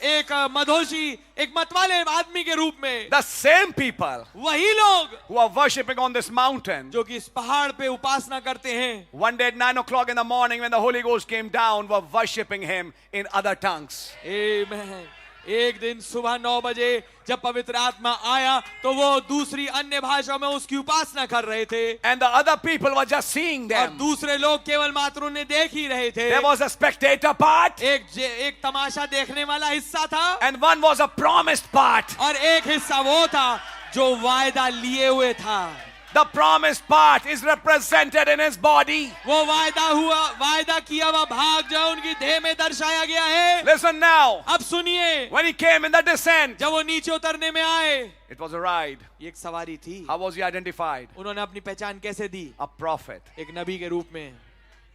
एक मधोशी, एक मतवाले आदमी के रूप में। The same people वही लोग who are worshipping on this mountain, जो कि इस पहाड़ पे उपासना करते हैं, one day at 9 o'clock in the morning when the Holy Ghost came down, were worshipping Him in other tongues. आमेन। एक दिन सुबह 9 बजे जब पवित्र आत्मा आया तो वो दूसरी अन्य भाषा में उसकी उपासना कर रहे थे, And the other people were just seeing और them. दूसरे लोग केवल मात्र उन्हें देख ही रहे थे। There was a spectator part, एक तमाशा देखने वाला हिस्सा था, and one was a promised part. और एक हिस्सा वो था जो वायदा लिए हुए था। The promised part is represented in his body. वो वायदा किया हुआ भाग जो उनकी देह में दर्शाया गया है। Listen now. अब सुनिए, When he came in the descent, जब वो नीचे उतरने में आए, it was a ride. ये एक सवारी थी। How was he identified? उन्होंने अपनी पहचान कैसे दी? A prophet. एक नबी के रूप में।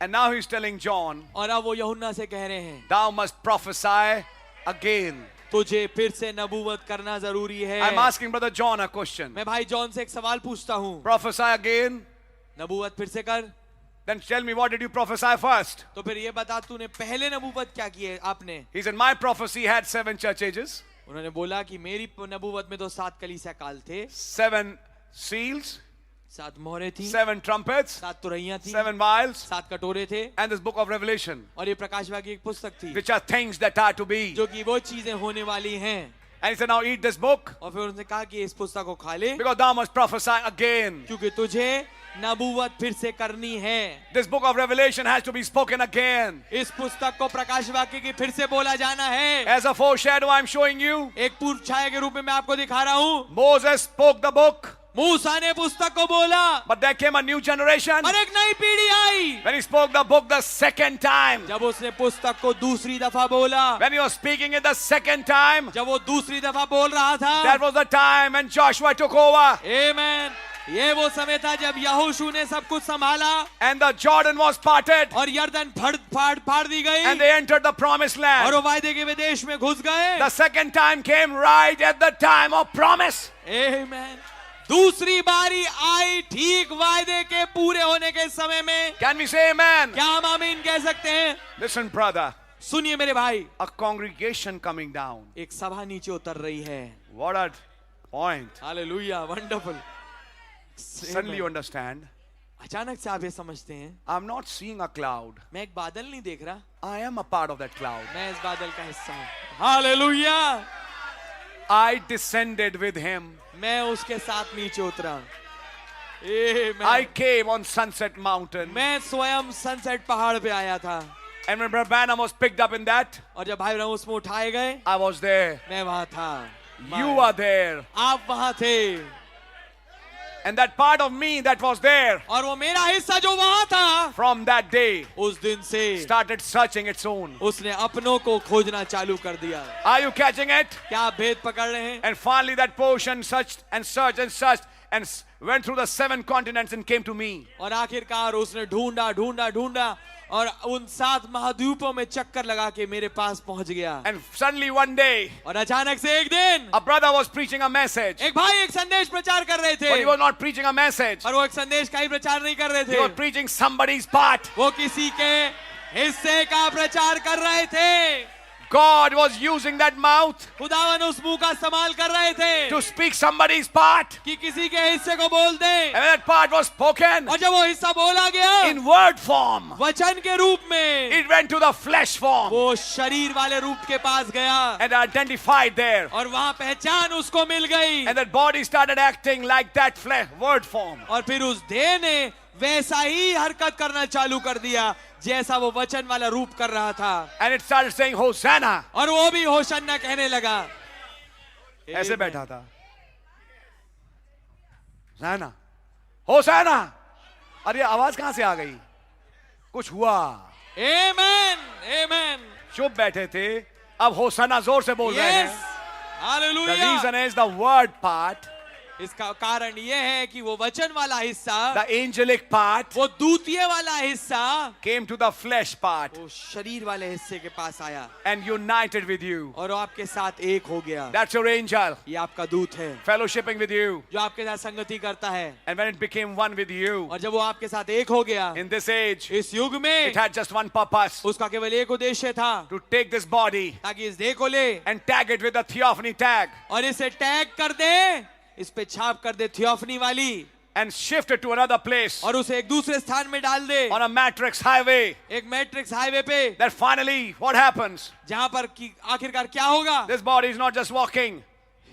And now he's telling John, और अब वो यूहन्ना से कह रहे हैं, thou must prophesy again. तुझे फिर से नबूवत करना जरूरी है। I'm asking Brother John a question. मैं भाई जॉन से एक सवाल पूछता हूँ, Prophesy again? नबूवत फिर से कर। Then tell me, what did you prophesy first? तो फिर ये बता, तूने पहले नबूवत क्या की है आपने? He said, my prophecy had 7 church ages, उन्होंने बोला कि मेरी नबूवत में तो 7 कलीसिया काल थे, 7 seals, 7 मोहरें थी, 7 trumpets, 7 तुरैयां थी, 7 vials, 7 कटोरे थे, and this book of Revelation, और ये प्रकाश भाग की एक पुस्तक थी, which are things that are to be. जो कि वो चीजें होने वाली हैं। And he said, now eat this book, और फिर उसने कहा कि इस पुस्तक को खा ले, because thou must prophesy again. क्योंकि तुझे नबूवत फिर से करनी है। This book of Revelation has to be spoken again. इस पुस्तक को प्रकाश वाक्य की फिर से बोला जाना है। As a foreshadow, I'm showing you. एक पूर्व छाया के रूप में मैं आपको दिखा रहा हूँ। Moses spoke the book, मूसा ने पुस्तक को बोला, but there came a new generation. और एक नई पीढ़ी आई। When he spoke the book the second time, जब उसने पुस्तक को दूसरी दफा बोला, when he was speaking it the second time, जब वो दूसरी दफा बोल रहा था, that was the time when Joshua took over. आमेन, ये वो समय था जब यहोशू ने सब कुछ संभाला, And the Jordan was parted, और यरदन फाड़ दी गई, and they entered the promised और land. वो वायदे के विदेश में घुस गए। The second time came right at the time of promise. आमेन, दूसरी बारी आई ठीक वायदे के पूरे होने के समय में। Can we say amen? क्या हम आमीन कह सकते हैं? Listen, brother, सुनिए मेरे भाई, a congregation coming down. एक सभा नीचे उतर रही है। What a point. Hallelujah, wonderful. Suddenly you understand, अचानक से आप ये समझते हैं, I'm not seeing a cloud. मैं एक बादल नहीं देख रहा, I am a part of that cloud. मैं इस बादल का हिस्सा हूँ। Hallelujah, I descended with him. मैं उसके साथ नीचे उतरा। I came on Sunset Mountain. मैं स्वयं सनसेट पहाड़ पे आया था, And when Brother Branham was picked up in that, और जब भाई ब्रह्म उसमें उठाए गए, I was there. मैं वहां था। You are there. आप वहां थे, And that part of me that was there और वो मेरा हिस्सा जो वहां था, from that day उस दिन से started searching its own. उसने अपनों को खोजना चालू कर दिया। Are you catching it? क्या आप भेद पकड़ रहे हैं? And finally that portion searched and searched and searched and went through the 7 continents and came to me. और आखिरकार उसने ढूंढा और उन 7 महाद्वीपों में चक्कर लगा के मेरे पास पहुंच गया। And suddenly one day, और अचानक से एक दिन a brother was preaching a message. एक भाई एक संदेश प्रचार कर रहे थे, But he was not preaching a message. और वो एक संदेश का ही प्रचार नहीं कर रहे He was थे, preaching somebody's part. वो किसी के हिस्से का प्रचार कर रहे थे। God was using that mouth खुदावन उस मुंह का इस्तेमाल कर रहे थे to speak somebody's part. कि किसी के हिस्से को बोल दे, And when that part was spoken और जब वो हिस्सा बोला गया in word form, वचन के रूप में, it went to the flesh form वो शरीर वाले रूप के पास गया, and identified there. और वहां पहचान उसको मिल गई, And that body started acting like that flesh word form. और फिर उस देह ने वैसा ही हरकत करना चालू कर दिया जैसा वो वचन वाला रूप कर रहा था, And it started saying Hosanna. और वो भी होशन्ना कहने लगा। ऐसे बैठा था, Hosanna, Hosanna. अरे आवाज कहां से आ गई? कुछ हुआ। आमेन, आमेन। चुप बैठे थे, अब होसाना जोर से बोल रहे यस, हैं. The hallelujah. reason is the word part, इसका कारण ये है कि वो वचन वाला हिस्सा, the angelic part, वो दूतीय वाला हिस्सा, came to the flesh part वो शरीर वाले हिस्से के पास आया, and united with you. और वो आपके साथ एक हो गया। That's your angel, ये आपका दूत है fellowshipping with you. जो आपके साथ संगति करता है, And when it became one with you, और जब वो आपके साथ एक हो गया, in this age, इस युग में it had just one purpose, उसका केवल एक उद्देश्य था, to take this body ताकि इस देह को ले and tag it with a theophany tag और इसे टैग कर दे, इस पे छाप कर दे थियोफनी वाली, and shift it to another place और उसे एक दूसरे स्थान में डाल दे, on a matrix highway. एक मैट्रिक्स हाईवे पे, That finally, what happens? जहां पर कि आखिरकार क्या होगा? This body is not just walking,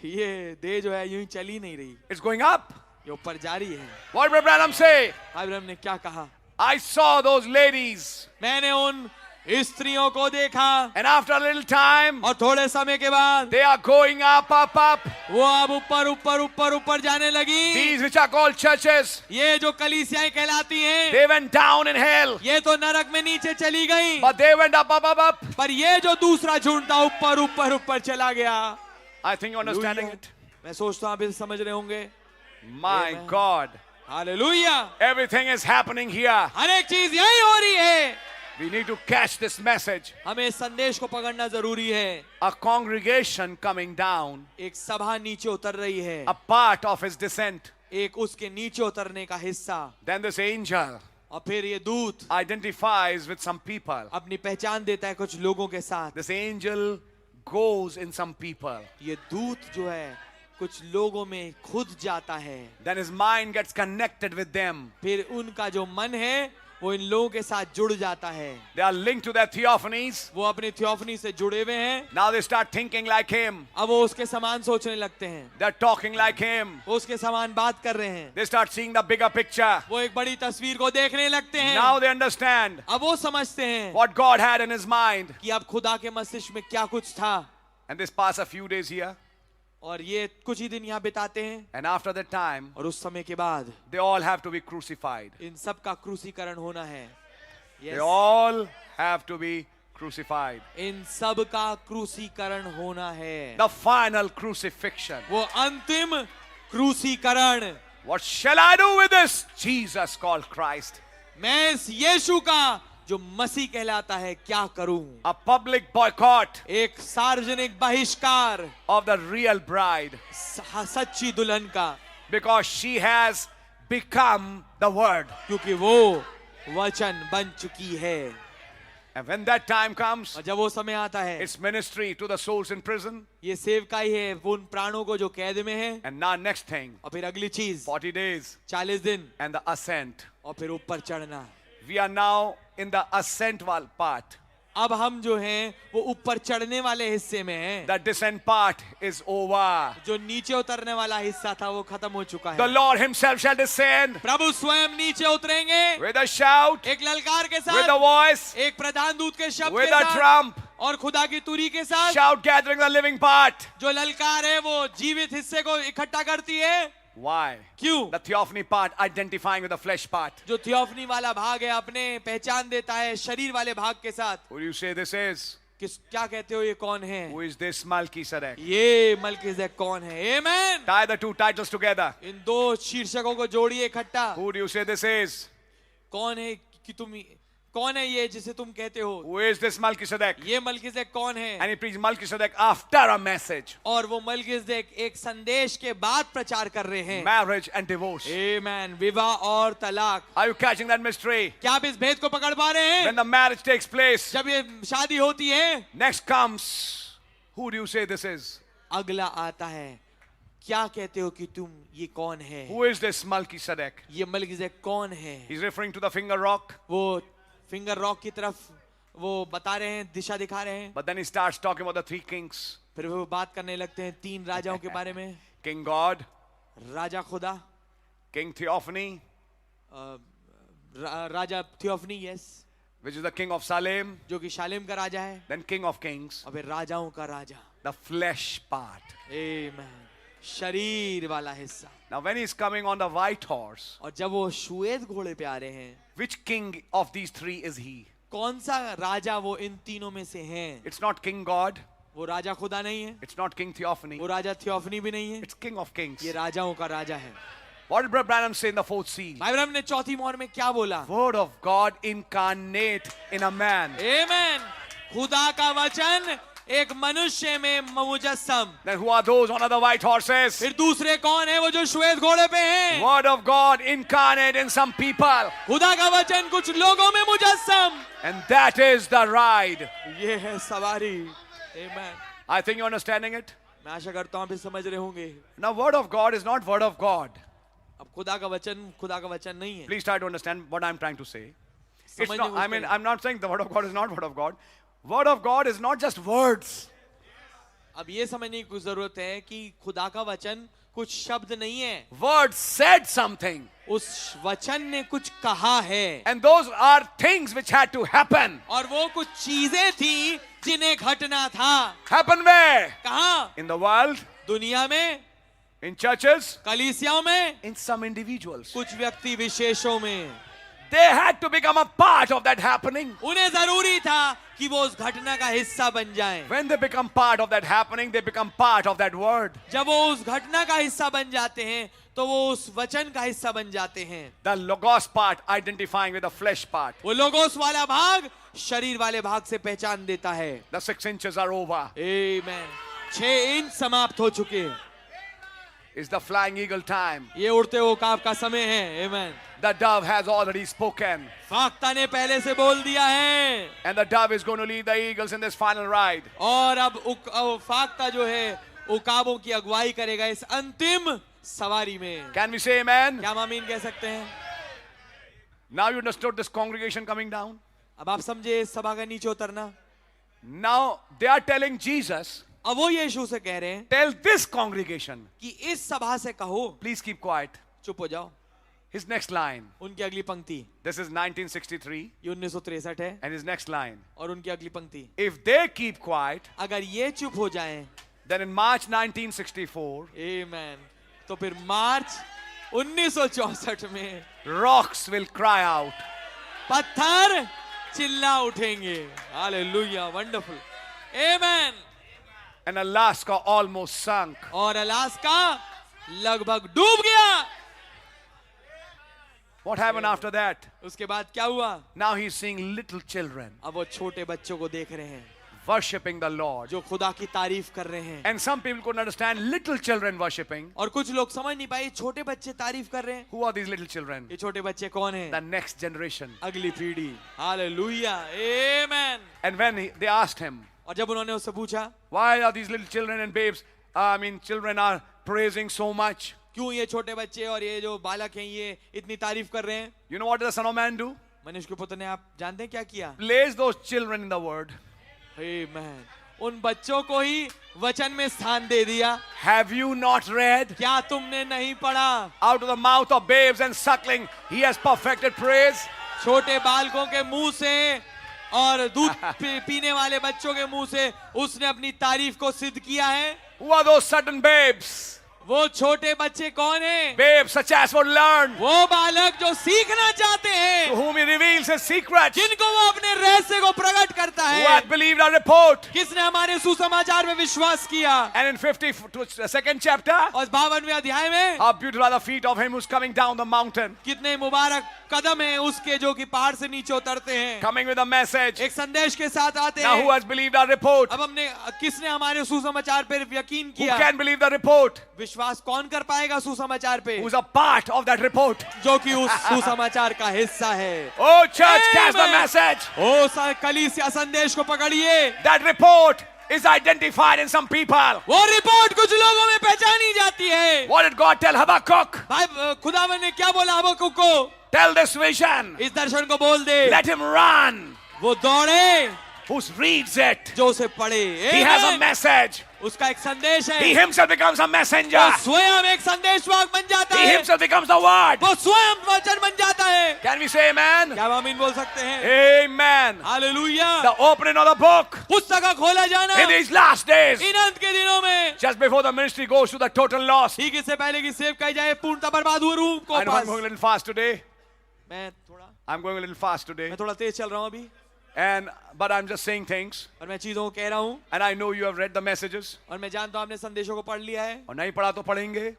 ये देह जो है यूं ही चली नहीं रही, it's going up. ये ऊपर जा रही है। What did Branham say? Abraham ने क्या कहा? I saw those ladies मैंने उन स्त्रियों को देखा, And after a little time, और थोड़े समय के बाद they are going up. वो अब ऊपर ऊपर ऊपर ऊपर जाने लगी। These which are called churches, ये जो कलीसियाएं कहलाती हैं, they went down in hell. ये तो नरक में नीचे चली गई, But they went up. पर ये जो दूसरा झुंड था ऊपर ऊपर ऊपर चला गया। I think you're understanding it. मैं सोचता हूँ आप इसे समझ रहे होंगे। My Amen. God. Hallelujah. Everything is happening here. हर एक चीज यही हो रही है। We need to catch this message. हमें इस संदेश को पकड़ना जरूरी है। A congregation coming down, एक सभा नीचे उतर रही है, a part of his descent. एक उसके नीचे उतरने का हिस्सा। Then this angel और फिर ये दूत identifies with some people. अपनी पहचान देता है कुछ लोगों के साथ। This angel goes in some people. ये दूत जो है कुछ लोगों में खुद जाता है, Then his mind gets connected with them. फिर उनका जो मन है वो इन लोगों के साथ जुड़ जाता है। They are linked to their theophanies. वो अपनी थियोफनी से जुड़े हुए हैं। Now they start thinking like him. अब वो उसके समान सोचने लगते हैं, They're talking like him. वो उसके समान बात कर रहे हैं, They start seeing the bigger picture. वो एक बड़ी तस्वीर को देखने लगते हैं। Now they understand अब वो समझते हैं what God had in his mind. कि अब खुदा के मस्तिष्क में क्या कुछ था। And this pass a few days here. और ये कुछ ही दिन यहाँ बिताते हैं, And after that time, और उस समय के बाद they all have to be crucified. इन सब का क्रूसीकरण होना है। They all have to be crucified. इन सब का क्रूसीकरण होना है। The final crucifixion. वो अंतिम क्रूसीकरण। What shall I do with this Jesus called Christ? मैं इस यीशु का जो मसीह कहलाता है क्या करूं? A public boycott एक सार्वजनिक बहिष्कार of the real bride सच्ची दुल्हन का, because she has become the word. क्योंकि वो वचन बन चुकी है। And when that time comes, और जब वो समय आता है, it's ministry to the souls in prison. ये सेवकाई है उन प्राणों को जो कैद में है। And now next thing, और फिर अगली चीज 40 days 40 दिन, and the ascent. और फिर ऊपर चढ़ना। We are now in the ascent part. अब हम जो हैं वो ऊपर चढ़ने वाले हिस्से में हैं। The descent part is over. जो नीचे उतरने वाला हिस्सा था वो खत्म हो चुका The है। Lord himself shall descend प्रभु स्वयं नीचे उतरेंगे with a shout, एक ललकार के with a साथ, voice, एक प्रधान दूत के शब्द with के a साथ, trump. और खुदा की तुरी के साथ। Shout gathering the living part. जो ललकार है वो जीवित हिस्से को इकट्ठा करती है। Why? क्यों? The theophany part identifying with the flesh part. जो थियोफनी वाला भाग है अपने पहचान देता है शरीर वाले भाग के साथ। Who do you say this is? किस क्या कहते हो ये कौन है? Who is this Melchizedek? ये मलकीसेदेक कौन है? आमेन। Tie the two titles together. इन दो शीर्षकों को जोड़िए इकट्ठा। Who do you say this is? कौन है कि तुम, कौन है ये जिसे तुम कहते हो? Who is this Melchizedek? ये मलकीसेदेक कौन है? And he preached Melchizedek after a message. और वो मलकीसेदेक एक संदेश के बाद प्रचार कर रहे हैं। Marriage and divorce. आमेन। विवाह और तलाक। Are you catching that mystery? क्या आप इस भेद को पकड़ पा रहे हैं? When the marriage takes place, जब ये शादी होती है, next comes, who do you say this is? अगला आता है, क्या कहते हो कि तुम ये कौन है? Who is this Melchizedek? ये मलकीसेदेक कौन है? He's referring to the finger rock, वो फिंगर रॉक की तरफ वो बता रहे हैं, दिशा दिखा रहे हैं। but then he starts talking about the three kings. फिर वो बात करने लगते हैं तीन राजाओं के बारे में। King God, राजा खुदा, King Theophany, Raja theophany, yes, which is the king of Salem, जो कि शालेम का राजा है, then king of kings, और फिर राजाओं का राजा। the flesh part. आमेन। शरीर वाला हिस्सा। Now when he's coming on the white horse, और जब वो श्वेत घोड़े पे आ रहे हैं, which king of these three is he? कौन सा राजा वो इन तीनों में से हैं? It's not King God, वो राजा खुदा नहीं है, it's not King Theophany, वो राजा थियोफनी भी नहीं है, it's King of kings. ये राजाओं का राजा है। What did Brother Branham say in the fourth seal? भाई ब्रह्म ने चौथी मोहर में क्या बोला? Word of God incarnate in a man. आमेन। खुदा का वचन एक मनुष्य में मुजस्सम। Then who are those on the white horses? फिर दूसरे कौन है वो जो श्वेत घोड़े पे हैं? Word of God incarnate in some people. खुदा का वचन कुछ लोगों में मुजस्सम। And that is the ride. ये है सवारी। आमेन। I think you're understanding it. मैं आशा करता हूँ आप इसे समझ रहे होंगे। Now word of God is not word of God. अब खुदा का वचन नहीं है। Please try to understand what I'm trying to say. It's समझने not, की I कोशिश mean, करें। I'm not saying the word of God is not word of God. Word of God is not just words. अब ये समझने की जरूरत है कि खुदा का वचन कुछ शब्द नहीं है, Word said something. उस वचन ने कुछ कहा है, And those are things which had to happen. और वो कुछ चीजें थी जिन्हें घटना था। Happen where? कहाँ? In the world, दुनिया में, in churches, कलीसियाओं में, in some individuals. कुछ व्यक्ति विशेषों में। They had to become a part of that happening. उन्हें जरूरी था कि वो उस घटना का हिस्सा बन जाएं। When they become part of that happening, they become part of that word. जब वो उस घटना का हिस्सा बन जाते हैं तो वो उस वचन का हिस्सा बन जाते हैं। The logos part identifying with the flesh part. वो लोगोस वाला भाग शरीर वाले भाग से पहचान देता है। The 6 inches are over. Amen. 6 inch समाप्त हो चुके हैं। It's the flying eagle time. ये उड़ते उकाब का समय है। आमेन। The dove has already spoken. फाख्ता ने पहले से बोल दिया है, And the dove is going to lead the eagles in this final ride. और अब फाख्ता जो है उकाबों की अगुवाई करेगा इस अंतिम सवारी में। Can we say amen? क्या हम आमीन कह सकते हैं? Now you understood this congregation coming down. अब आप समझे इस सभा का नीचे उतरना। Now they are telling Jesus, अब वो यीशु से कह रहे हैं tell this congregation, कि इस सभा से कहो please keep quiet. चुप हो जाओ। His next line, उनकी अगली पंक्ति, this is 1963, ये 1963 है, and his next line, और उनकी अगली पंक्ति, if they keep quiet, अगर ये चुप हो जाएं, then in March 1964, आमेन, तो फिर मार्च 1964 में rocks will cry out. पत्थर चिल्ला उठेंगे। Hallelujah, wonderful, amen. And Alaska almost sunk. और अलास्का लगभग डूब गया। What happened after that? उसके बाद क्या हुआ? Now he's seeing little children अब वो छोटे बच्चों को देख रहे हैं worshiping the Lord. जो खुदा की तारीफ कर रहे हैं। And some people couldn't understand little children worshiping. और कुछ लोग समझ नहीं पाए छोटे बच्चे तारीफ कर रहे हैं। Who are these little children? ये छोटे बच्चे कौन हैं? The next generation. अगली पीढ़ी। Hallelujah, amen. And when they asked him, और जब उन्होंने उससे पूछा why are these little children and babes, children are praising so much? क्यों ये छोटे बच्चे और ये जो बालक हैं ये इतनी तारीफ कर रहे हैं? You know what does the Son of Man do? मनुष्य के पुत्र ने, आप जानते हैं क्या किया? Place those children in the word. आमेन। उन बच्चों को ही वचन में स्थान दे दिया। Have you not read? क्या तुमने नहीं पढ़ा? Out of the mouth of babes and suckling, he has perfected praise. छोटे बालकों के मुंह से और दूध पीने वाले बच्चों के मुंह से उसने अपनी तारीफ को सिद्ध किया है। Who are those certain babes? वो छोटे बच्चे कौन हैं? Babes such as would learn, वो बालक जो सीखना चाहते हैं, to whom he reveals his secrets, जिनको वो अपने रहस्य को प्रकट करता who है। hath believed our report. किसने हमारे सुसमाचार में विश्वास किया? And in 52nd chapter, और 52वें अध्याय में how beautiful are the feet of him who's coming down the mountain, कितने मुबारक कदम हैं उसके जो कि पहाड़ से नीचे उतरते हैं, coming with a message. एक संदेश के साथ आते Now who हैं। has believed our report? अब हमने किसने हमारे सुसमाचार पर यकीन Who किया? can believe the report? विश्वास कौन कर पाएगा सुसमाचार पे? Who's a part of that report? जो कि उस सुसमाचार का हिस्सा है। Oh church, catch the Amen. message. ओ कलीसिया संदेश को पकड़िए। That report is identified in some people. वो रिपोर्ट कुछ लोगों में पहचानी जाती है। What did God tell Habakkuk? भाई खुदावन ने क्या बोला हबक्कुक को? Tell this vision. इस दर्शन को बोल दे। Let him run. वो दौड़े Who reads it? जो उसे पढ़े। He has a Amen. message. उसका एक संदेश है। He himself becomes a messenger. वो स्वयं एक संदेशवाहक बन जाता He है। himself becomes the word. वो स्वयं वचन बन जाता है। Can we say amen? क्या हम आमीन बोल सकते हैं? Amen. Hallelujah. The opening of the book पुस्तक का खोला जाना in these last days, इन अंत के दिनों में, just before the ministry goes to the total loss. ठीक इससे पहले कि सेव कही जाए पूर्णतः बर्बाद हुए रूह को I know I'm pass. going a little fast today. मैं I'm going a little fast today. थोड़ा तेज चल रहा हूँ अभी, But I'm just saying things. और मैं चीजों को कह रहा हूँ, And I know you have read the messages. और मैं जानता हूँ आपने संदेशों को पढ़ लिया है। और नहीं पढ़ा तो पढ़ेंगे.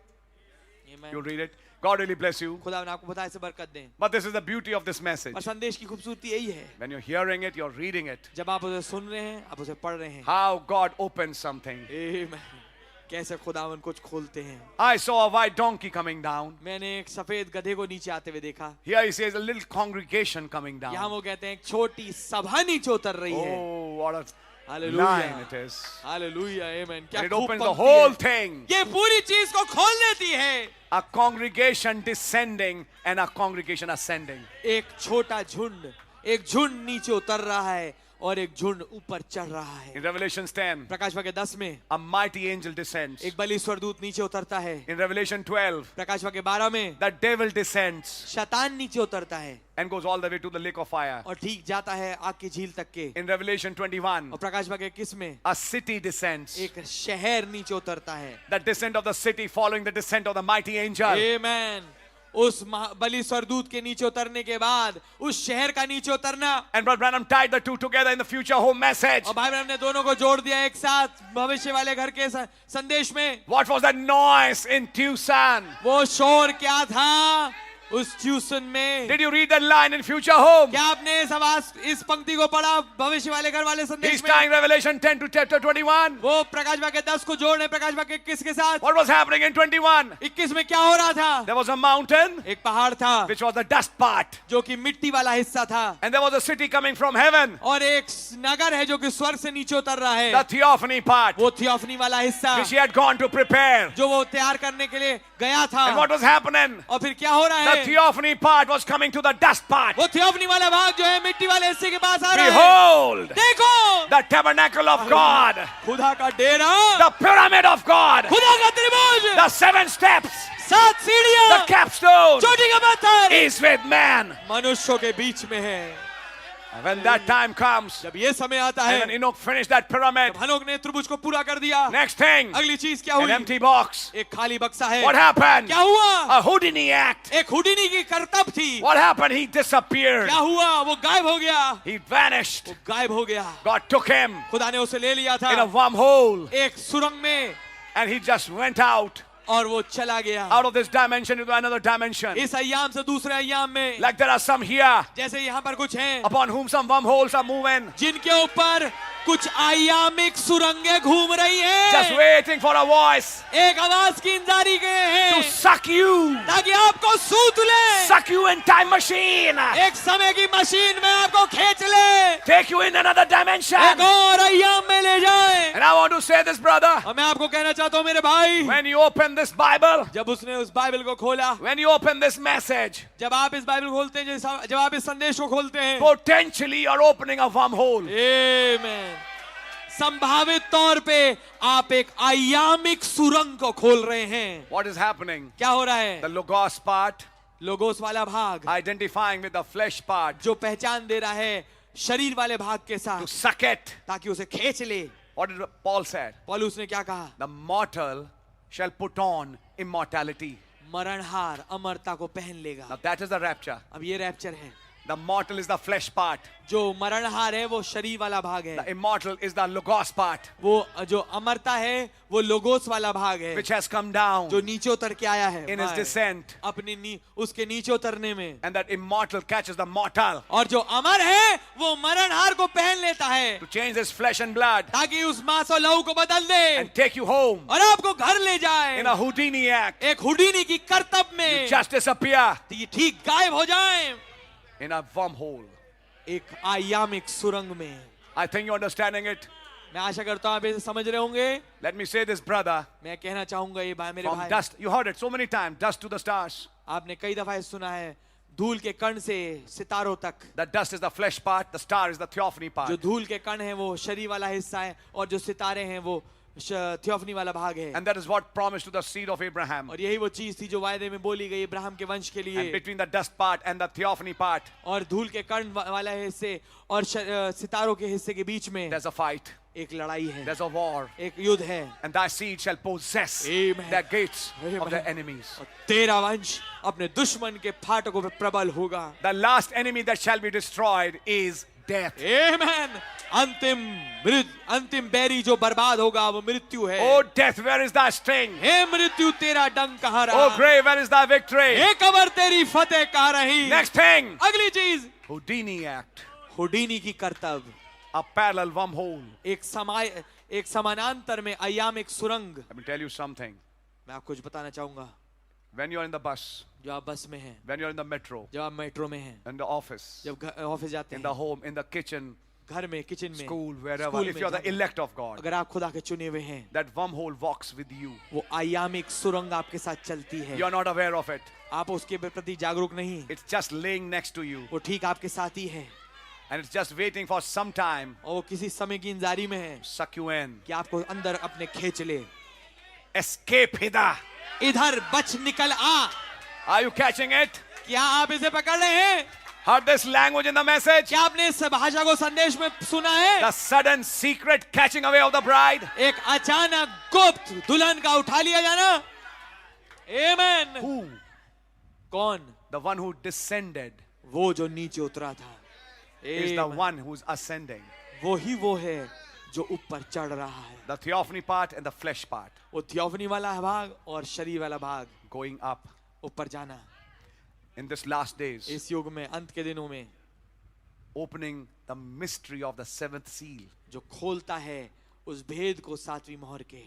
You'll read it. God really bless you. खुदा ने आपको बताया से बरकत दें। But this is the beauty of this message. और संदेश की खूबसूरती यही है, When you're hearing it, you're reading it. जब आप उसे सुन रहे हैं, आप उसे पढ़ रहे हैं। How God opens something. आमीन। कैसे खुदावन कुछ खोलते हैं। I saw a white donkey coming down. मैंने एक सफेद गधे को नीचे आते हुए देखा। Here he says a little congregation coming यहाँ down. वो कहते हैं एक छोटी सभा नीचे उतर रही है। Oh, what a hallelujah, line it is. Hallelujah, आमीन। क्या And it खूब opens the पंक्ति whole है। thing. ये पूरी चीज को खोल देती है। A congregation descending and a congregation ascending. एक छोटा झुंड, एक झुंड नीचे उतर रहा है और एक झुंड ऊपर चढ़ रहा है। In Revelation 10, प्रकाश वाक्य 10 में a mighty angel descends. एक बलि स्वर्गदूत नीचे उतरता है। In Revelation 12, प्रकाश वाक्य 12 में the devil descends शैतान नीचे उतरता है and goes all the way to the lake of fire. और ठीक जाता है आग की झील तक के। In Revelation 21, और प्रकाश वाक्य 21 में a city descends. एक शहर नीचे उतरता है। The descent of the city following the descent of the mighty angel. आमेन। उस बलि स्वर्गदूत के नीचे उतरने के बाद उस शहर का नीचे उतरना। And Brother Branham tied the two together in the future home message. और भाई ब्रह्म ने दोनों को जोड़ दिया एक साथ भविष्य वाले घर के संदेश में। What was that noise in Tucson? वो शोर क्या था उस ट्यूशन में? Did you read that line in future home? क्या आपने इस पंक्ति को पढ़ा भविष्य वाले घर वाले संदेश He's में? tying Revelation 10 to chapter 21. वो प्रकाश वाक्य 10 को जोड़ने प्रकाश वाक्य 21 के साथ। What was happening in 21? 21 में क्या हो रहा था? There was a mountain, एक पहाड़ था which was the dust part. जो कि मिट्टी वाला हिस्सा था And there was a city coming from heaven, और एक नगर है जो कि स्वर्ग से नीचे उतर रहा है। the theophany part, वो थियोफनी वाला हिस्सा which he had gone to prepare. जो वो तैयार करने के लिए गया था। And what was happening? और फिर क्या हो रहा The है? theophany part was coming to the dust part. वो थियोफनी वाला भाग जो है मिट्टी वाले हिस्से के पास आ रहा है। Behold, देखो the tabernacle of God, खुदा का डेरा, the pyramid of God, खुदा का त्रिभुज, the 7 steps, 7 सीढ़ियां, the capstone चोटी का पत्थर is with man. मनुष्यों के बीच में है। And when that time comes, जब ये समय आता and when है, Enoch finished that pyramid, जब हनोक ने त्रिभुज को पूरा कर दिया, next thing, अगली चीज क्या an हुई? empty box. एक खाली बक्सा है। What happened? क्या हुआ? A Houdini act. एक हुडिनी की करतब थी। What happened? He disappeared. क्या हुआ? वो गायब हो गया। He vanished. वो गायब हो गया। God took him खुदा ने उसे ले लिया था in a wormhole, एक सुरंग में and he just went out और वो चला गया of this dimension into another dimension. इस अय्याम से दूसरे अय्याम में। Like there are some here जैसे यहाँ पर कुछ हैं upon whom some wormholes are moving, जिनके ऊपर कुछ आयामिक सुरंगें घूम रही just हैं, waiting for a voice एक आवाज की इंतजारी के to हैं suck you, ताकि आपको सूत ले, suck you in time machine, एक समय की मशीन में आपको खींच ले, take you in another dimension. एक और अय्याम में ले जाए। And I want to say this, brother, और मैं आपको कहना चाहता हूँ मेरे भाई, when you open this Bible, जब उसने उस बाइबल को खोला, when you open this message, जब आप इस बाइबल खोलते हैं, जब आप इस संदेश को खोलते हैं, potentially you're opening a wormhole. आमेन, संभावित तौर पे आप एक आयामिक सुरंग को खोल रहे हैं। What is happening? क्या हो रहा है? The logos part, लोगोस वाला भाग identifying with the flesh part, जो पहचान दे रहा है शरीर वाले भाग के to साथ, suck it. ताकि उसे खींच ले। What did Paul said? पौलुस ने क्या कहा? The mortal shall put on immortality. मरणहार अमरता को पहन लेगा। Now that is the rapture. अब ये रैप्चर है। The mortal is the flesh part. जो मरणहार है वो शरीर वाला भाग है, The immortal is the logos part, वो जो अमरता है वो लोगोस वाला भाग है, which has come down जो नीचे उतर के आया है in his भाई, descent. अपने उसके नीचे उतरने में। And that immortal catches the mortal और जो अमर है वो मरणहार को पहन लेता है to change his flesh and blood ताकि उस मांस और लहू को बदल दे and take you home और आपको घर ले जाए। in a Houdini act. एक हुडीनी की करतब में Just disappear ये ठीक गायब हो जाए in a wormhole. एक आयामिक सुरंग में। I think you're understanding it. मैं आशा करता हूँ आप इसे समझ रहे होंगे। Let me say this, brother. मैं कहना चाहूंगा ये भाई, मेरे From भाई, dust, you heard it so many times, dust to the stars. आपने कई दफा सुना है धूल के कण से सितारों तक। The dust is the flesh part, the star is the theophany जो part. धूल के कण है वो शरीर वाला हिस्सा है और जो सितारे हैं वो थियोफनी वाला भाग है। And that is what promised to the seed of Abraham. और यही वो चीज थी जो वायदे में बोली गई इब्राहिम के वंश के And लिए। between the dust part and the theophany part, और धूल के कण वाला हिस्से और सितारों के हिस्से के बीच में there's a fight, एक लड़ाई है, there's a war. एक युद्ध है। And thy seed shall possess Amen. the gates Amen. of the enemies. और तेरा वंश अपने दुश्मन के फाटकों पे प्रबल होगा। The last enemy that shall be destroyed is death. आमेन। अंतिम बैरी जो बर्बाद होगा वो मृत्यु है। Oh death, where is thy sting? हे मृत्यु तेरा डंक कहाँ Oh रहा? grave, where is thy victory? हे कब्र तेरी फतेह कहाँ रही? Next thing, अगली चीज Houdini act, हुडीनी की करतब, a parallel wormhole. एक समानांतर में अय्यामिक सुरंग। Let me tell you something. मैं आपको कुछ बताना चाहूंगा। When you're in the bus, जो आप बस में हैं, when you're in the metro, जब आप मेट्रो में हैं, in the office, जब ऑफिस जाते in the हैं, home, in the kitchen, घर में, किचन में, school, wherever, स्कूल if में you're the जाते हैं, elect of God, अगर आप खुदा के चुने हुए हैं, that wormhole walks with you. वो अय्यामिक सुरंग आपके साथ चलती है। You're not aware of it. आप उसके प्रति जागरूक नहीं, It's just laying next to you. वो ठीक आपके साथ ही है। And it's just waiting for some time और वो किसी समय की इंतजारी में है to suck you in. कि आपको अंदर अपने खींच ले। Escape hither. इधर बच निकल आ। Are you catching it? क्या आप इसे पकड़ रहे हैं? Heard this language in the message? क्या आपने इस भाषा को संदेश में सुना है? The sudden secret catching away of the bride. एक अचानक गुप्त दुल्हन का उठा लिया जाना। Amen. Who? कौन? The one who descended वो जो नीचे उतरा था। is the Amen. one who's ascending. वो ही वो है जो ऊपर चढ़ रहा है। The theophany part and the flesh part वो थियोफनी वाला भाग और शरीर वाला भाग going up ऊपर जाना। in this last days, इस युग में अंत के दिनों में opening the mystery of the seventh seal. जो खोलता है उस भेद को सातवीं मोहर के।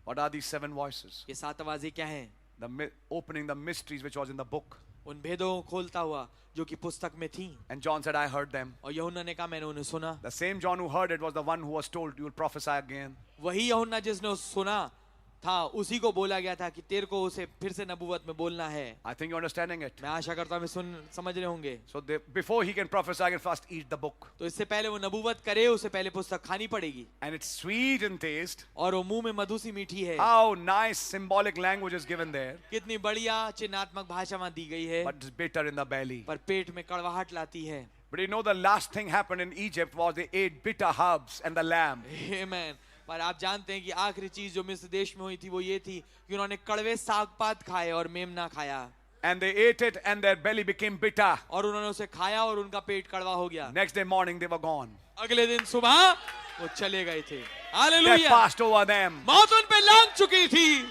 What are these seven voices? ये सात आवाजें क्या हैं? Opening the mysteries which was in the book. उन भेदों को खोलता हुआ जो कि पुस्तक में थी। And John said, I heard them. और यूहन्ना ने कहा मैंने उन्हें सुना। The same John who heard it was the one who was told, you will prophesy again. वही यूहन्ना जिसने सुना था उसी को बोला गया था कि तेरे को उसे फिर से नबूवत में बोलना है। I think you're understanding it. मैं आशा करता हूँ समझ रहे होंगे। So before he can prophesy, he can first eat the book. तो इससे पहले वो नबूवत करे उसे पहले पुस्तक खानी पड़ेगी। And it's sweet in taste. और वो मुंह में मधु सी मीठी है। How nice symbolic language is given there. कितनी बढ़िया चिन्हात्मक भाषा वहाँ दी गई है। But it's bitter in the belly. पर पेट में कड़वाहट लाती है। But you know the last thing happened in Egypt was they ate bitter herbs and the lamb. Amen. पर आप जानते हैं कि आखिरी चीज जो मिस्र देश में हुई थी वो ये थी कि उन्होंने कड़वे साग पात खाए और मेमना खाया। And they ate it and their belly became bitter. और उन्होंने उसे खाया और उनका पेट कड़वा हो गया। Next day morning they were gone. अगले दिन सुबह वो चले गए थे। Death hallelujah. passed over them. मौत उन पे लांघ चुकी थी।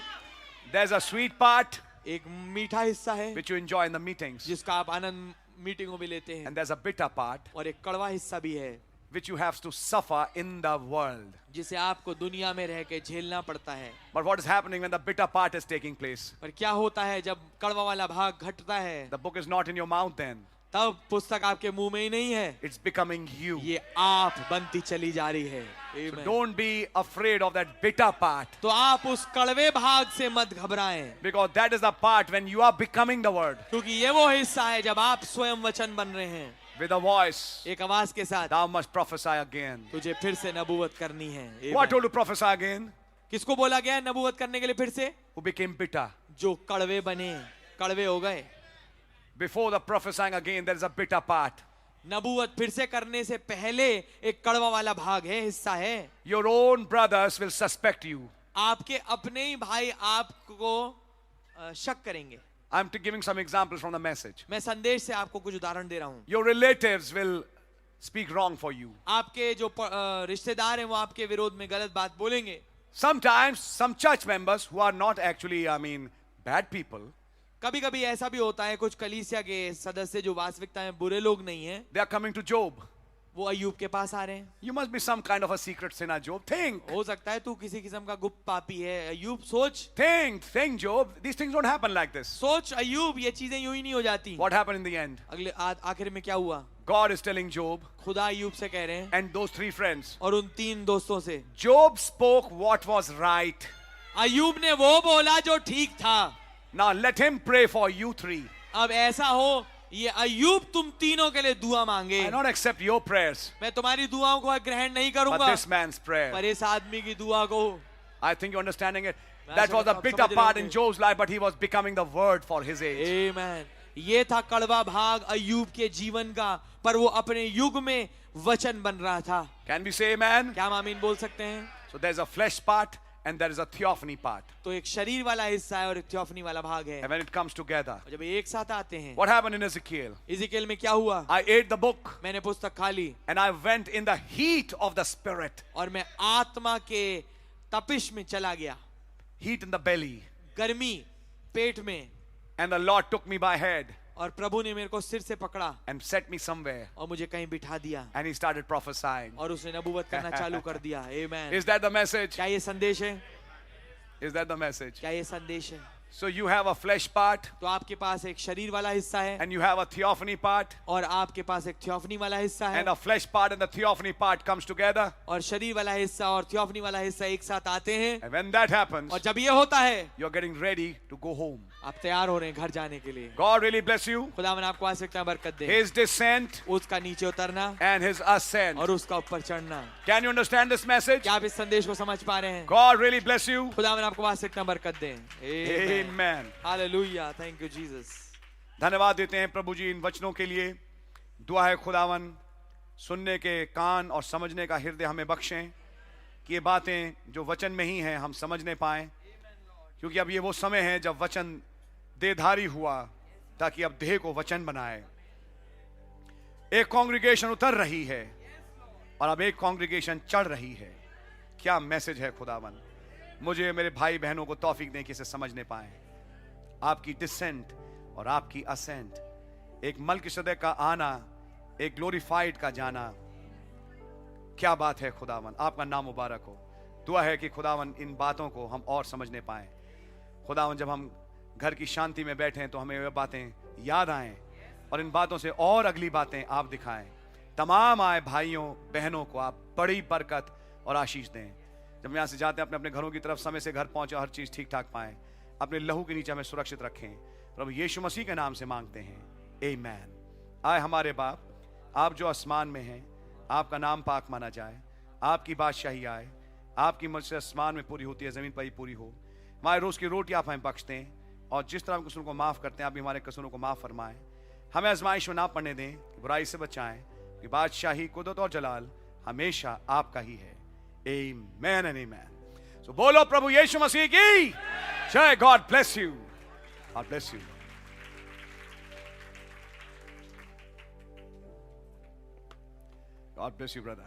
There's a sweet part एक मीठा हिस्सा है which you enjoy in the meetings. जिसका आप आनंद मीटिंगों में लेते हैं And there's a bitter part और एक कड़वा हिस्सा भी है which you have to suffer in the world. जिसे आपको दुनिया में रह के झेलना पड़ता है। But what is happening when the bitter part is taking place? पर क्या होता है जब कड़वा वाला भाग घटता है? The book is not in your mouth then. तब पुस्तक आपके मुंह में ही नहीं है, It's becoming you. ये आप बनती चली जा रही है। So Amen. don't be afraid of that bitter part. तो आप उस कड़वे भाग से मत घबराएं, Because that is the part when you are becoming the word. क्योंकि ये वो हिस्सा है जब आप स्वयं वचन बन रहे हैं। With a voice, एक आवाज के साथ thou must prophesy again. तुझे फिर से नबूवत करनी है। Amen. Who are told to prophesy again? किसको बोला गया है नबूवत करने के लिए फिर से? Who became bitter. जो कड़वे बने, कड़वे हो गए। Before the prophesying again, there is a bitter part. नबूवत फिर से करने से पहले एक कड़वा वाला भाग है, हिस्सा है। Your own brothers will suspect you. आपके अपने ही भाई आपको शक करेंगे। I'm giving some examples from the message. मैं संदेश से आपको कुछ उदाहरण दे रहा हूँ। Your relatives will speak wrong for you. आपके जो रिश्तेदार हैं वो आपके विरोध में गलत बात बोलेंगे। Sometimes some church members who are not actually, bad people, कभी कभी ऐसा भी होता है कुछ कलीसिया के सदस्य जो वास्तविकता में बुरे लोग नहीं हैं, they are coming to Job. वो अय्यूब के पास आ रहे हैं। You must be some kind of a secret sinner, Job. Think, हो सकता है तू किसी किस्म का गुप्त पापी है। अय्यूब सोच think, Job. These things don't happen like this. सोच अय्यूब, ये चीजें यूं ही नहीं हो जाती। What happened in the end? अगले आखिर में क्या हुआ? God is telling Job खुदा अय्यूब से कह रहे हैं and those three friends. और उन तीन दोस्तों से, Job spoke what was right. अय्यूब ने वो बोला जो ठीक था। Now let him pray for you three. अब ऐसा हो ये अय्यूब तुम तीनों के लिए दुआ मांगे। I don't accept your prayers, मैं तुम्हारी दुआओं को ग्रहण नहीं but करूंगा, this man's prayer. पर इस आदमी की दुआ को। I think you're understanding it. मैं That आशा was करता a हूं आप bitter समझ रहे part in होंगे। Job's life, but he was becoming the word for his age. Amen. ये था कड़वा भाग अय्यूब के जीवन का, पर वो अपने युग में वचन बन रहा था। Can we say amen? क्या हम आमीन बोल सकते हैं? So there's a flesh part and there is a theophany part. तो एक शरीर वाला हिस्सा है और एक थियोफनी वाला भाग है। And when it comes together, और जब एक साथ आते हैं, what happened in Ezekiel? इज़ेकियेल में क्या हुआ? I ate the book मैंने पुस्तक खा ली and I went in the heat of the spirit, और मैं आत्मा के तपिश में चला गया। heat in the belly. गर्मी पेट में, And the Lord took me by head और प्रभु ने मेरे को सिर से पकड़ा and set me somewhere. और मुझे कहीं बिठा दिया And he started prophesying. और उसने नबूवत करना चालू कर दिया। Amen. Is that the message? क्या ये संदेश है? Is that the message? क्या ये संदेश है? So you have a flesh part तो आपके पास एक शरीर वाला हिस्सा है and you have a theophany part, और आपके पास एक थियोफनी वाला हिस्सा है and a flesh part and the theophany part comes together. और शरीर वाला हिस्सा और थियोफनी वाला हिस्सा एक साथ आते हैं And when that happens, और जब ये होता है you're getting ready to go home. आप तैयार हो रहे हैं घर जाने के लिए। God really bless you. खुदावन आपको आज से बरकत दे। His descent उसका नीचे उतरना and his ascent. और उसका ऊपर चढ़ना। Can you understand this message? क्या आप इस संदेश को समझ पा रहे हैं? God really bless you. खुदावन आपको आज से बरकत दे। Amen. Hallelujah, thank you Jesus. धन्यवाद देते हैं प्रभु जी इन वचनों के लिए। दुआ है खुदावन सुनने के कान और समझने का हृदय हमें बख्शें कि ये बातें जो वचन में ही हैं हम समझने पाएं, क्योंकि अब ये वो समय है जब वचन देहधारी हुआ ताकि अब देह को वचन बनाए। एक कांग्रीगेशन उतर रही है और अब एक कांग्रीगेशन चढ़ रही है। क्या मैसेज है खुदावन, मुझे मेरे भाई बहनों को तौफीक दें कि इसे समझने पाएं। आपकी डिसेंट और आपकी असेंट, एक मल्किसदेक का आना, एक ग्लोरीफाइड का जाना, क्या बात है खुदावन, आपका नाम मुबारक हो। दुआ है कि खुदावन इन बातों को हम और समझने पाएं। खुदावन जब हम घर की शांति में बैठें तो हमें वे बातें याद आएं और इन बातों से और अगली बातें आप दिखाएं। तमाम आए भाइयों बहनों को आप बड़ी बरकत और आशीष दें। जब यहाँ से जाते हैं अपने अपने घरों की तरफ समय से घर पहुंचे, हर चीज ठीक ठाक पाएं, अपने लहू के नीचे हमें सुरक्षित रखें। प्रभु यीशु मसीह के नाम से मांगते हैं, आमीन। आए हमारे बाप, आप जो आसमान में हैं, आपका नाम पाक माना जाए, आपकी बादशाही आए, आपकी मर्जी आसमान में पूरी होती है, जमीन पर ही पूरी हो। हमारे रोज की रोटी आप हमें बख्शते हैं और जिस तरह हम कसूरों को माफ करते हैं आप भी हमारे कसूरों को माफ फरमाएं। हमें आजमाइश में ना पड़ने दें, कि बुराई से बचाएं, कि बादशाही, कुदरत और जलाल हमेशा आपका ही है। आमीन एंड आमीन। सो बोलो प्रभु यीशु मसीह की जय। God bless you, God bless you. God bless you, brother.